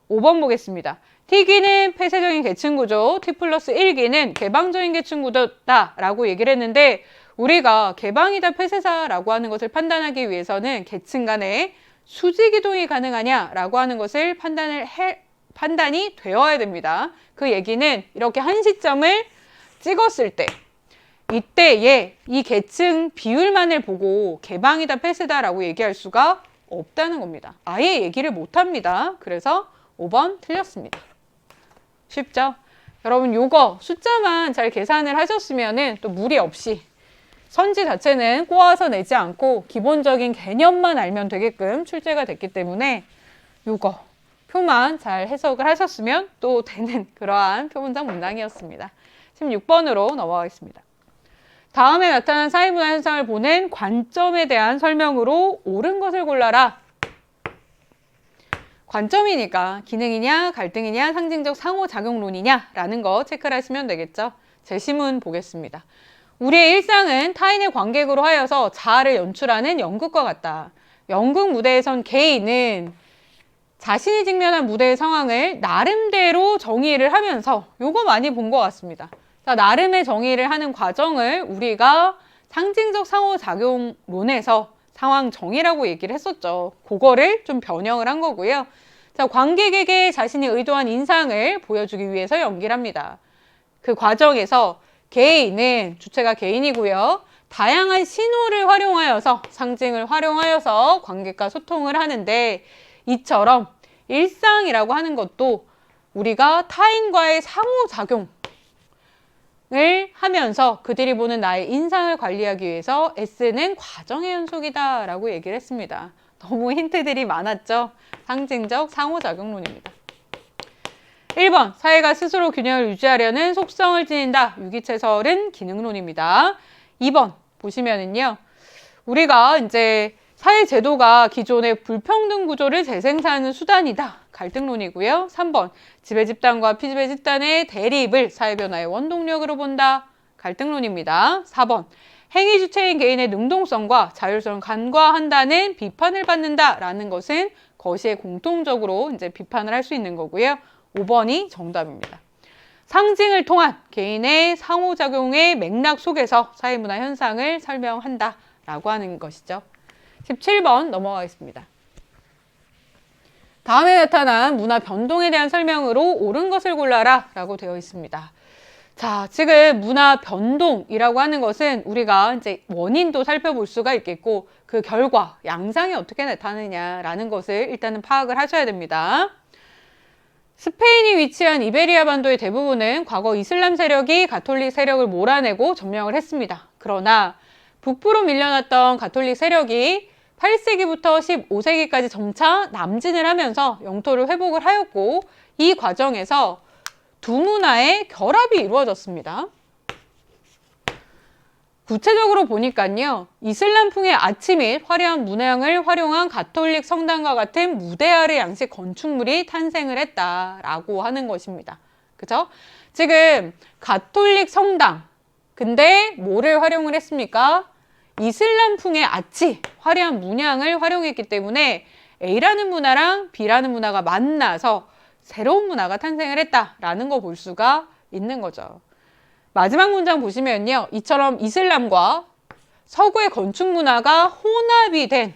5번 보겠습니다. T기는 폐쇄적인 계층 구조, T 플러스 1기는 개방적인 계층 구조다라고 얘기를 했는데 우리가 개방이다 폐쇄사라고 하는 것을 판단하기 위해서는 계층 간에 수직 이동이 가능하냐라고 하는 것을 판단이 되어야 됩니다. 그 얘기는 이렇게 한 시점을 찍었을 때 이때에 이 계층 비율만을 보고 개방이다 폐쇄다라고 얘기할 수가 없다는 겁니다. 아예 얘기를 못합니다. 그래서 5번 틀렸습니다. 쉽죠? 여러분 요거 숫자만 잘 계산을 하셨으면은 또 무리 없이 선지 자체는 꼬아서 내지 않고 기본적인 개념만 알면 되게끔 출제가 됐기 때문에 요거 표만 잘 해석을 하셨으면 또 되는 그러한 표문장 문장이었습니다. 16번으로 넘어가겠습니다. 다음에 나타난 사회문화 현상을 보는 관점에 대한 설명으로 옳은 것을 골라라. 관점이니까 기능이냐 갈등이냐 상징적 상호작용론이냐 라는 거 체크를 하시면 되겠죠. 제시문 보겠습니다. 우리의 일상은 타인의 관객으로 하여서 자아를 연출하는 연극과 같다. 연극 무대에선 개인은 자신이 직면한 무대의 상황을 나름대로 정의를 하면서 요거 많이 본 것 같습니다. 자, 나름의 정의를 하는 과정을 우리가 상징적 상호작용론에서 상황 정의라고 얘기를 했었죠. 그거를 좀 변형을 한 거고요. 자, 관객에게 자신이 의도한 인상을 보여주기 위해서 연기를 합니다. 그 과정에서 개인은 주체가 개인이고요. 다양한 신호를 활용하여서 상징을 활용하여서 관객과 소통을 하는데 이처럼 일상이라고 하는 것도 우리가 타인과의 상호작용을 하면서 그들이 보는 나의 인상을 관리하기 위해서 애쓰는 과정의 연속이다 라고 얘기를 했습니다. 너무 힌트들이 많았죠? 상징적 상호작용론입니다. 1번, 사회가 스스로 균형을 유지하려는 속성을 지닌다. 유기체설은 기능론입니다. 2번 보시면은요. 우리가 이제 사회 제도가 기존의 불평등 구조를 재생산하는 수단이다. 갈등론이고요. 3번, 지배 집단과 피지배 집단의 대립을 사회 변화의 원동력으로 본다. 갈등론입니다. 4번, 행위 주체인 개인의 능동성과 자율성을 간과한다는 비판을 받는다라는 것은 거시에 공통적으로 이제 비판을 할 수 있는 거고요. 5번이 정답입니다. 상징을 통한 개인의 상호작용의 맥락 속에서 사회문화 현상을 설명한다라고 하는 것이죠. 17번 넘어가겠습니다. 다음에 나타난 문화 변동에 대한 설명으로 옳은 것을 골라라 라고 되어 있습니다. 자, 지금 문화 변동이라고 하는 것은 우리가 이제 원인도 살펴볼 수가 있겠고 그 결과, 양상이 어떻게 나타나느냐라는 것을 일단은 파악을 하셔야 됩니다. 스페인이 위치한 이베리아 반도의 대부분은 과거 이슬람 세력이 가톨릭 세력을 몰아내고 점령을 했습니다. 그러나 북부로 밀려났던 가톨릭 세력이 8세기부터 15세기까지 점차 남진을 하면서 영토를 회복을 하였고 이 과정에서 두 문화의 결합이 이루어졌습니다. 구체적으로 보니까요. 이슬람풍의 아치 및 화려한 문양을 활용한 가톨릭 성당과 같은 무대아르 양식 건축물이 탄생을 했다라고 하는 것입니다. 그죠? 지금 가톨릭 성당, 근데 뭐를 활용을 했습니까? 이슬람풍의 아치, 화려한 문양을 활용했기 때문에 A라는 문화랑 B라는 문화가 만나서 새로운 문화가 탄생을 했다라는 거 볼 수가 있는 거죠. 마지막 문장 보시면요. 이처럼 이슬람과 서구의 건축 문화가 혼합이 된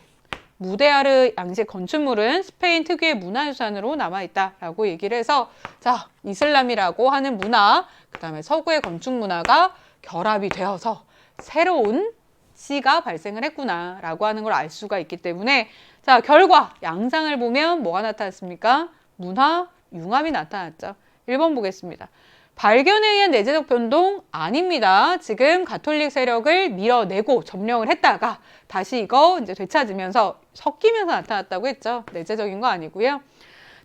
무데아르 양식 건축물은 스페인 특유의 문화유산으로 남아있다라고 얘기를 해서 자, 이슬람이라고 하는 문화, 그 다음에 서구의 건축 문화가 결합이 되어서 새로운 시가 발생을 했구나 라고 하는 걸 알 수가 있기 때문에 자, 결과, 양상을 보면 뭐가 나타났습니까? 문화 융합이 나타났죠. 1번 보겠습니다. 발견에 의한 내재적 변동 아닙니다. 지금 가톨릭 세력을 밀어내고 점령을 했다가 다시 이거 이제 되찾으면서 섞이면서 나타났다고 했죠. 내재적인 거 아니고요.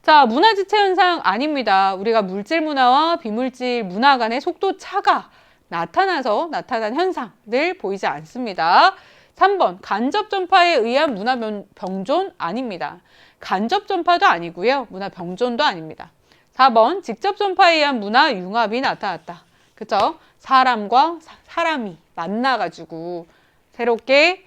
자, 문화 지체 현상 아닙니다. 우리가 물질 문화와 비물질 문화 간의 속도 차가 나타나서 나타난 현상들 보이지 않습니다. 3번, 간접 전파에 의한 문화 병존 아닙니다. 간접 전파도 아니고요. 문화 병존도 아닙니다. 4번, 직접 전파에 의한 문화 융합이 나타났다. 그쵸? 사람과 사람이 만나가지고 새롭게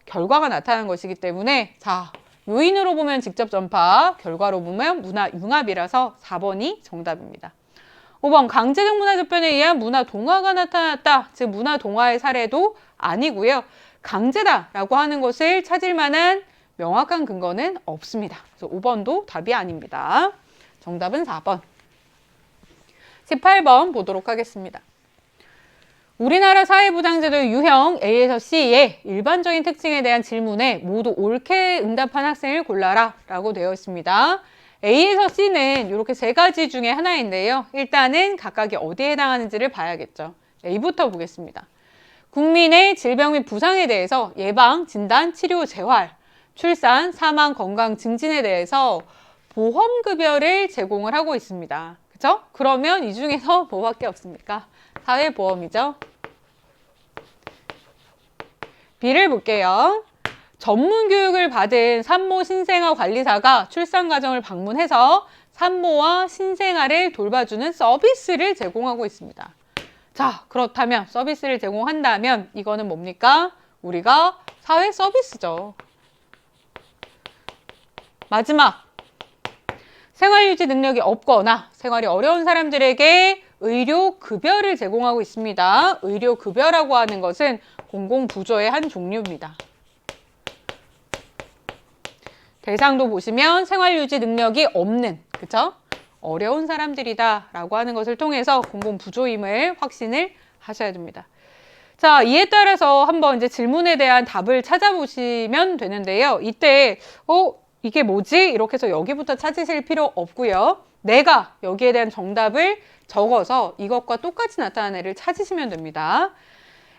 결과가 나타난 것이기 때문에 자, 요인으로 보면 직접 전파, 결과로 보면 문화 융합이라서 4번이 정답입니다. 5번, 강제적 문화 접변에 의한 문화 동화가 나타났다. 즉 문화 동화의 사례도 아니고요. 강제다라고 하는 것을 찾을 만한 명확한 근거는 없습니다. 그래서 5번도 답이 아닙니다. 정답은 4번. 18번 보도록 하겠습니다. 우리나라 사회보장제도의 유형 A에서 C의 일반적인 특징에 대한 질문에 모두 옳게 응답한 학생을 골라라 라고 되어 있습니다. A에서 C는 이렇게 세 가지 중에 하나인데요. 일단은 각각이 어디에 해당하는지를 봐야겠죠. A부터 보겠습니다. 국민의 질병 및 부상에 대해서 예방, 진단, 치료, 재활, 출산, 사망, 건강 증진에 대해서 보험급여를 제공을 하고 있습니다. 그죠? 그러면 이 중에서 뭐밖에 없습니까? 사회보험이죠. B를 볼게요. 전문 교육을 받은 산모 신생아 관리사가 출산 과정을 방문해서 산모와 신생아를 돌봐주는 서비스를 제공하고 있습니다. 자, 그렇다면 서비스를 제공한다면 이거는 뭡니까? 우리가 사회 서비스죠. 마지막, 생활유지 능력이 없거나 생활이 어려운 사람들에게 의료급여를 제공하고 있습니다. 의료급여라고 하는 것은 공공부조의 한 종류입니다. 대상도 보시면 생활유지 능력이 없는, 그쵸? 어려운 사람들이다 라고 하는 것을 통해서 공공부조임을 확신을 하셔야 됩니다. 자, 이에 따라서 한번 이제 질문에 대한 답을 찾아보시면 되는데요. 이때 이게 뭐지? 이렇게 해서 여기부터 찾으실 필요 없고요. 내가 여기에 대한 정답을 적어서 이것과 똑같이 나타나는 애를 찾으시면 됩니다.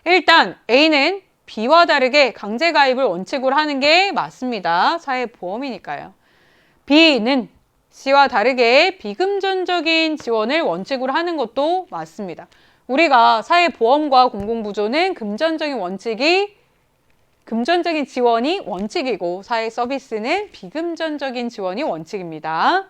일단 A는 B와 다르게 강제가입을 원칙으로 하는 게 맞습니다. 사회보험이니까요. B는 C와 다르게 비금전적인 지원을 원칙으로 하는 것도 맞습니다. 우리가 사회보험과 공공부조는 금전적인 지원이 원칙이고 사회서비스는 비금전적인 지원이 원칙입니다.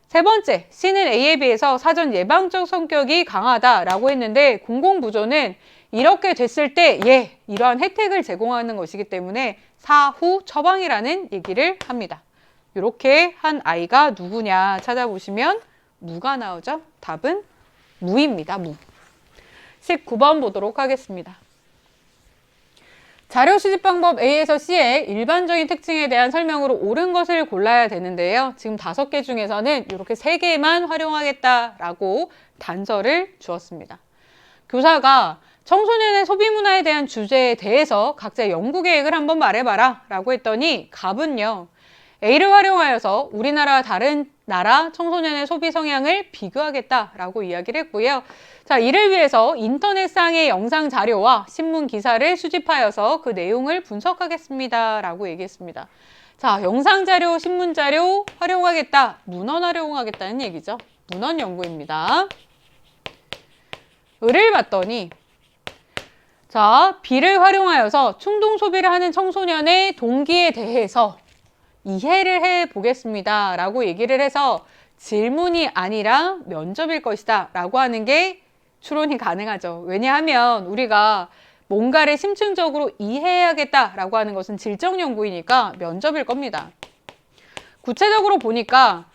세 번째, C는 A에 비해서 사전 예방적 성격이 강하다라고 했는데 공공부조는 이렇게 됐을 때 이러한 혜택을 제공하는 것이기 때문에 사후 처방이라는 얘기를 합니다. 이렇게 한 아이가 누구냐 찾아보시면 무가 나오죠? 답은 무입니다. 무. 19번 보도록 하겠습니다. 자료 수집 방법 A에서 C의 일반적인 특징에 대한 설명으로 옳은 것을 골라야 되는데요. 지금 5개 중에서는 이렇게 3개만 활용하겠다라고 단서를 주었습니다. 교사가 청소년의 소비 문화에 대한 주제에 대해서 각자 연구 계획을 한번 말해봐라 라고 했더니 갑은요. A를 활용하여서 우리나라와 다른 나라 청소년의 소비 성향을 비교하겠다라고 이야기를 했고요. 자, 이를 위해서 인터넷상의 영상 자료와 신문 기사를 수집하여서 그 내용을 분석하겠습니다 라고 얘기했습니다. 자, 영상 자료, 신문 자료 활용하겠다, 문헌 활용하겠다는 얘기죠. 문헌 연구입니다. 을을 봤더니 자, B를 활용하여서 충동 소비를 하는 청소년의 동기에 대해서 이해를 해보겠습니다 라고 얘기를 해서 질문이 아니라 면접일 것이다 라고 하는 게 추론이 가능하죠. 왜냐하면 우리가 뭔가를 심층적으로 이해해야겠다라고 하는 것은 질적 연구이니까 면접일 겁니다. 구체적으로 보니까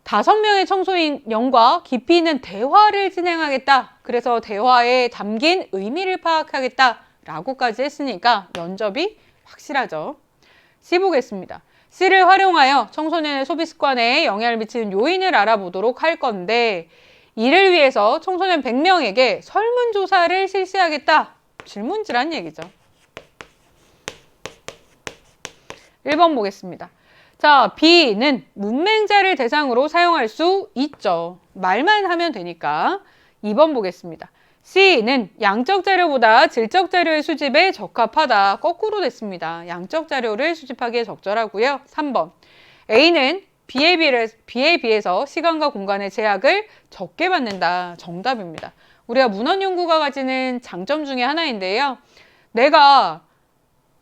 5명의 청소년과 깊이 있는 대화를 진행하겠다. 그래서 대화에 담긴 의미를 파악하겠다라고까지 했으니까 면접이 확실하죠. C 보겠습니다. C를 활용하여 청소년의 소비 습관에 영향을 미치는 요인을 알아보도록 할 건데 이를 위해서 청소년 100명에게 설문조사를 실시하겠다. 질문지란 얘기죠. 1번 보겠습니다. 자, B는 문맹자를 대상으로 사용할 수 있죠. 말만 하면 되니까. 2번 보겠습니다. C는 양적 자료보다 질적 자료의 수집에 적합하다. 거꾸로 됐습니다. 양적 자료를 수집하기에 적절하고요. 3번. A는 B에 비해서 시간과 공간의 제약을 적게 받는다. 정답입니다. 우리가 문헌 연구가 가지는 장점 중에 하나인데요. 내가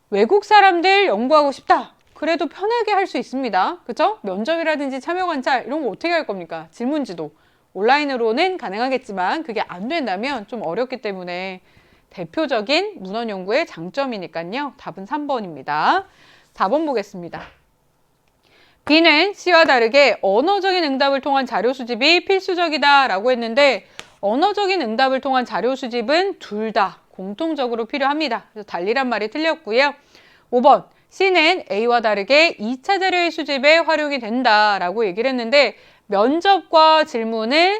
외국 사람들 연구하고 싶다. 그래도 편하게 할 수 있습니다. 그죠? 면접이라든지 참여 관찰 이런 거 어떻게 할 겁니까? 질문지도. 온라인으로는 가능하겠지만 그게 안 된다면 좀 어렵기 때문에 대표적인 문헌 연구의 장점이니까요. 답은 3번입니다. 4번 보겠습니다. B는 C와 다르게 언어적인 응답을 통한 자료 수집이 필수적이다 라고 했는데 언어적인 응답을 통한 자료 수집은 둘 다 공통적으로 필요합니다. 그래서 달리란 말이 틀렸고요. 5번. C는 A와 다르게 2차 자료의 수집에 활용이 된다라고 얘기를 했는데 면접과 질문은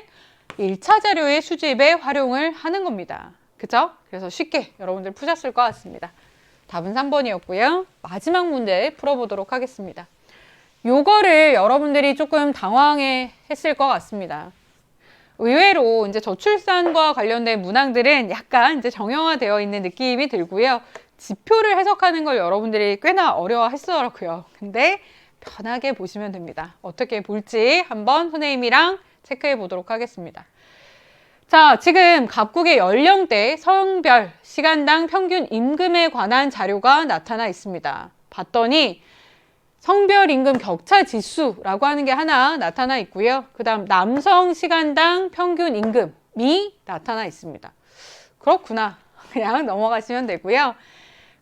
1차 자료의 수집에 활용을 하는 겁니다. 그쵸? 그래서 쉽게 여러분들 푸셨을 것 같습니다. 답은 3번이었고요. 마지막 문제 풀어보도록 하겠습니다. 요거를 여러분들이 조금 당황해 했을 것 같습니다. 의외로 이제 저출산과 관련된 문항들은 약간 이제 정형화되어 있는 느낌이 들고요. 지표를 해석하는 걸 여러분들이 꽤나 어려워하시더라고요. 근데 편하게 보시면 됩니다. 어떻게 볼지 한번 선생님이랑 체크해 보도록 하겠습니다. 자, 지금 각국의 연령대, 성별, 시간당 평균 임금에 관한 자료가 나타나 있습니다. 봤더니 성별 임금 격차 지수라고 하는 게 하나 나타나 있고요. 그 다음 남성 시간당 평균 임금이 나타나 있습니다. 그렇구나. 그냥 넘어가시면 되고요.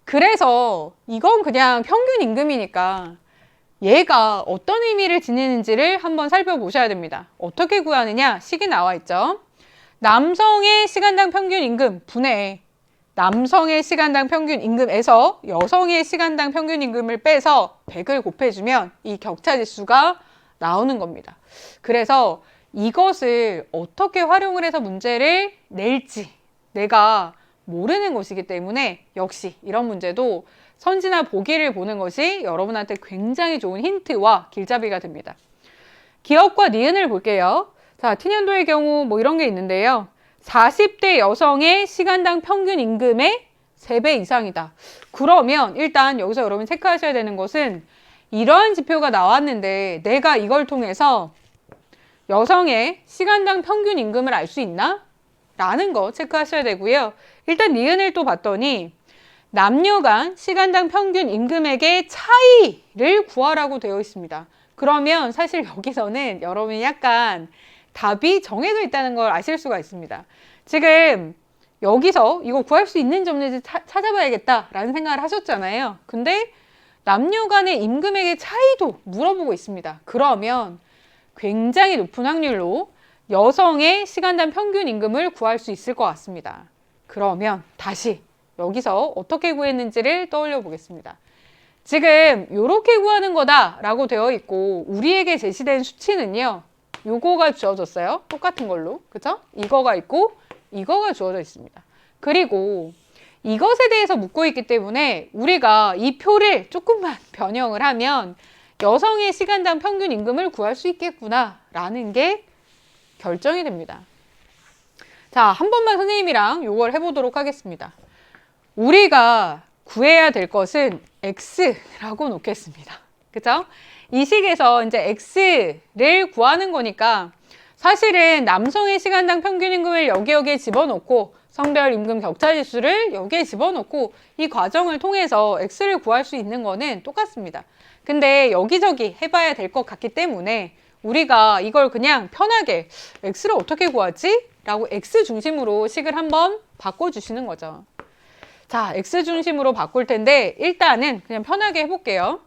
그래서 이건 그냥 평균 임금이니까 얘가 어떤 의미를 지니는지를 한번 살펴보셔야 됩니다. 어떻게 구하느냐? 식이 나와 있죠. 남성의 시간당 평균 임금 분의 남성의 시간당 평균 임금에서 여성의 시간당 평균 임금을 빼서 100을 곱해주면 이 격차 지수가 나오는 겁니다. 그래서 이것을 어떻게 활용을 해서 문제를 낼지 내가 모르는 것이기 때문에 역시 이런 문제도 선지나 보기를 보는 것이 여러분한테 굉장히 좋은 힌트와 길잡이가 됩니다. 기업과 니은을 볼게요. 자, T년도의 경우 뭐 이런 게 있는데요. 40대 여성의 시간당 평균 임금의 3배 이상이다. 그러면 일단 여기서 여러분 체크하셔야 되는 것은 이러한 지표가 나왔는데 내가 이걸 통해서 여성의 시간당 평균 임금을 알 수 있나? 라는 거 체크하셔야 되고요. 일단 니은을 또 봤더니 남녀 간 시간당 평균 임금액의 차이를 구하라고 되어 있습니다. 그러면 사실 여기서는 여러분이 약간 답이 정해져 있다는 걸 아실 수가 있습니다. 지금 여기서 이거 구할 수 있는지 없는지 찾아봐야겠다라는 생각을 하셨잖아요. 근데 남녀 간의 임금액의 차이도 물어보고 있습니다. 그러면 굉장히 높은 확률로 여성의 시간당 평균 임금을 구할 수 있을 것 같습니다. 그러면 다시 여기서 어떻게 구했는지를 떠올려 보겠습니다. 지금 이렇게 구하는 거다라고 되어 있고 우리에게 제시된 수치는요. 요거가 주어졌어요. 똑같은 걸로. 그쵸? 이거가 있고 이거가 주어져 있습니다. 그리고 이것에 대해서 묻고 있기 때문에 우리가 이 표를 조금만 변형을 하면 여성의 시간당 평균 임금을 구할 수 있겠구나 라는 게 결정이 됩니다. 자, 한 번만 선생님이랑 요걸 해보도록 하겠습니다. 우리가 구해야 될 것은 X라고 놓겠습니다. 그쵸? 이 식에서 이제 X를 구하는 거니까 사실은 남성의 시간당 평균 임금을 여기에 집어넣고 성별 임금 격차 지수를 여기에 집어넣고 이 과정을 통해서 X를 구할 수 있는 거는 똑같습니다. 근데 여기저기 해봐야 될 것 같기 때문에 우리가 이걸 그냥 편하게 X를 어떻게 구하지? 라고 X 중심으로 식을 한번 바꿔주시는 거죠. 자, X 중심으로 바꿀 텐데 일단은 그냥 편하게 해볼게요.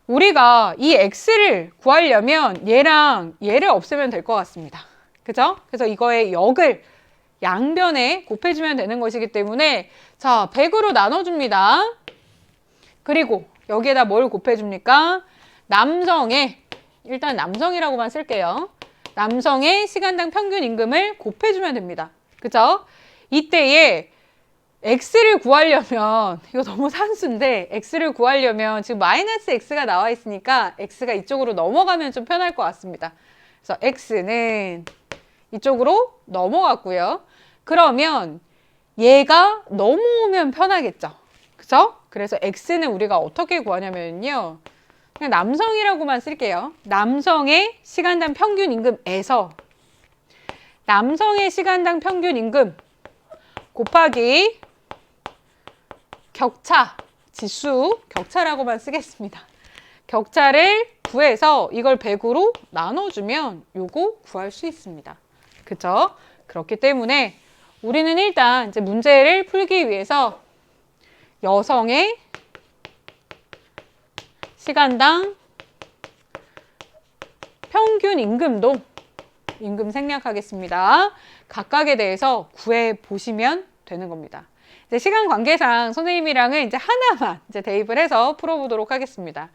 우리가 이 X를 구하려면 얘랑 얘를 없애면 될 것 같습니다. 그죠? 그래서 이거의 역을 양변에 곱해주면 되는 것이기 때문에 자, 100으로 나눠줍니다. 그리고 여기에다 뭘 곱해줍니까? 남성의, 일단 남성이라고만 쓸게요. 남성의 시간당 평균 임금을 곱해주면 됩니다. 그죠? 이때에 X를 구하려면 이거 너무 산수인데 X를 구하려면 지금 마이너스 X가 나와 있으니까 X가 이쪽으로 넘어가면 좀 편할 것 같습니다. 그래서 X는 이쪽으로 넘어갔고요. 그러면 얘가 넘어오면 편하겠죠. 그죠? 그래서 X는 우리가 어떻게 구하냐면요. 그냥 남성이라고만 쓸게요. 남성의 시간당 평균 임금에서 남성의 시간당 평균 임금 곱하기 격차, 지수, 격차라고만 쓰겠습니다. 격차를 구해서 이걸 100으로 나눠주면 요거 구할 수 있습니다. 그쵸? 그렇기 때문에 우리는 일단 이제 문제를 풀기 위해서 여성의 시간당 평균 임금도 임금 생략하겠습니다. 각각에 대해서 구해 보시면 되는 겁니다. 이제 시간 관계상 선생님이랑은 이제 하나만 이제 대입을 해서 풀어보도록 하겠습니다.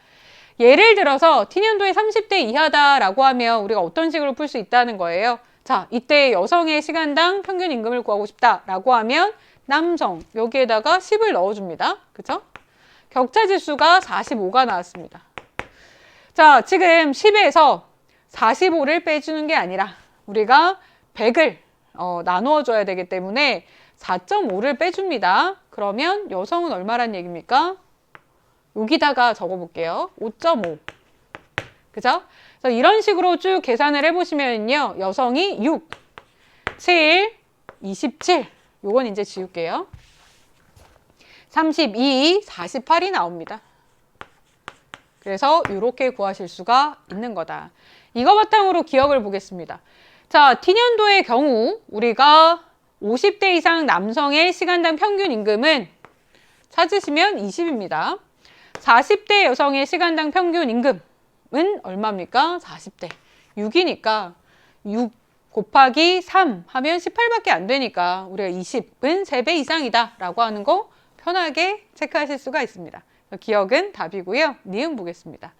예를 들어서 T년도에 30대 이하다라고 하면 우리가 어떤 식으로 풀 수 있다는 거예요? 자, 이때 여성의 시간당 평균 임금을 구하고 싶다라고 하면 남성 여기에다가 10을 넣어줍니다. 그죠? 격차 지수가 45가 나왔습니다. 자, 지금 10에서 45를 빼주는 게 아니라 우리가 100을 나누어 줘야 되기 때문에 4.5를 빼줍니다. 그러면 여성은 얼마란 얘기입니까? 여기다가 적어볼게요. 5.5. 그죠? 그래서 이런 식으로 쭉 계산을 해보시면요. 여성이 6, 7, 27. 요건 이제 지울게요. 32, 48이 나옵니다. 그래서 이렇게 구하실 수가 있는 거다. 이거 바탕으로 기억을 보겠습니다. 자, T년도의 경우 우리가 50대 이상 남성의 시간당 평균 임금은 찾으시면 20입니다. 40대 여성의 시간당 평균 임금은 얼마입니까? 40대. 6이니까 6 곱하기 3 하면 18밖에 안 되니까 우리가 20은 3배 이상이다 라고 하는 거 편하게 체크하실 수가 있습니다. 기억은 답이고요. 니은 보겠습니다.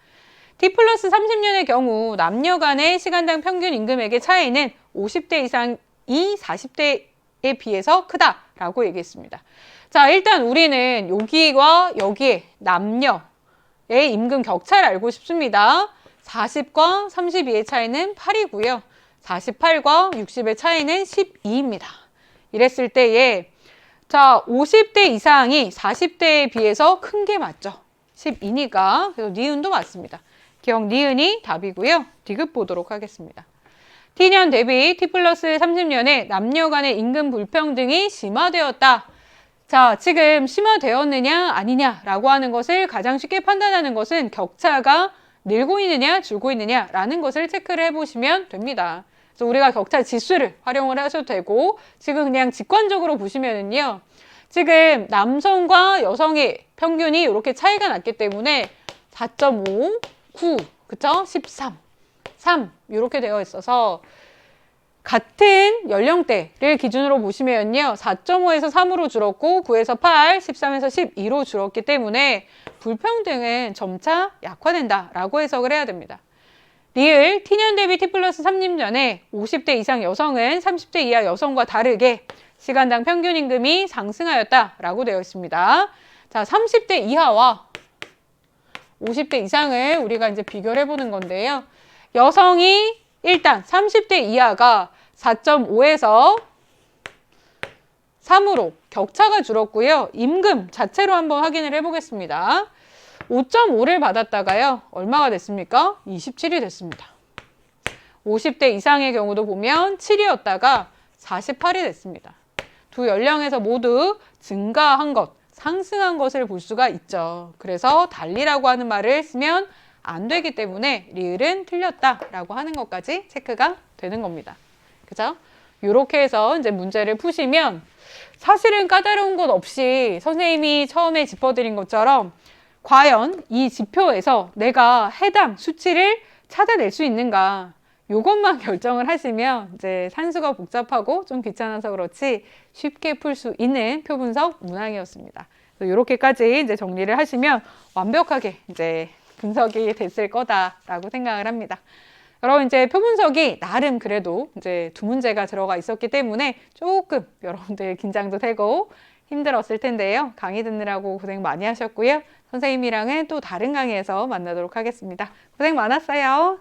T 플러스 30년의 경우 남녀 간의 시간당 평균 임금액의 차이는 50대 이상이 40대에 비해서 크다라고 얘기했습니다. 자, 일단 우리는 여기와 여기에 남녀의 임금 격차를 알고 싶습니다. 40과 32의 차이는 8이고요. 48과 60의 차이는 12입니다. 이랬을 때에 자, 50대 이상이 40대에 비해서 큰 게 맞죠. 12니까 그래서 니은도 맞습니다. 기억 니은이 답이고요. 디귿 보도록 하겠습니다. T년 대비 T 플러스 30년에 남녀 간의 임금 불평등이 심화되었다. 자, 지금 심화되었느냐 아니냐라고 하는 것을 가장 쉽게 판단하는 것은 격차가 늘고 있느냐 줄고 있느냐라는 것을 체크를 해보시면 됩니다. 그래서 우리가 격차 지수를 활용을 하셔도 되고 지금 그냥 직관적으로 보시면은요. 지금 남성과 여성의 평균이 이렇게 차이가 났기 때문에 4.5, 9, 그쵸? 13, 3 이렇게 되어 있어서 같은 연령대를 기준으로 보시면요. 4.5에서 3으로 줄었고 9에서 8, 13에서 12로 줄었기 때문에 불평등은 점차 약화된다라고 해석을 해야 됩니다. 리을 T년 대비 T 플러스 3년 50대 이상 여성은 30대 이하 여성과 다르게 시간당 평균 임금이 상승하였다라고 되어 있습니다. 자, 30대 이하와 50대 이상을 우리가 이제 비교를 해보는 건데요. 여성이 일단 30대 이하가 4.5에서 3으로 격차가 줄었고요. 임금 자체로 한번 확인을 해보겠습니다. 5.5를 받았다가요. 얼마가 됐습니까? 27이 됐습니다. 50대 이상의 경우도 보면 7이었다가 48이 됐습니다. 두 연령에서 모두 증가한 것, 상승한 것을 볼 수가 있죠. 그래서 달리라고 하는 말을 쓰면 안 되기 때문에 리을은 틀렸다라고 하는 것까지 체크가 되는 겁니다. 그죠? 이렇게 해서 이제 문제를 푸시면 사실은 까다로운 것 없이 선생님이 처음에 짚어드린 것처럼 과연 이 지표에서 내가 해당 수치를 찾아낼 수 있는가 이것만 결정을 하시면 이제 산수가 복잡하고 좀 귀찮아서 그렇지 쉽게 풀 수 있는 표분석 문항이었습니다. 이렇게까지 이제 정리를 하시면 완벽하게 이제 분석이 됐을 거다라고 생각을 합니다. 여러분 이제 표분석이 나름 그래도 이제 두 문제가 들어가 있었기 때문에 조금 여러분들 긴장도 되고 힘들었을 텐데요. 강의 듣느라고 고생 많이 하셨고요. 선생님이랑은 또 다른 강의에서 만나도록 하겠습니다. 고생 많았어요.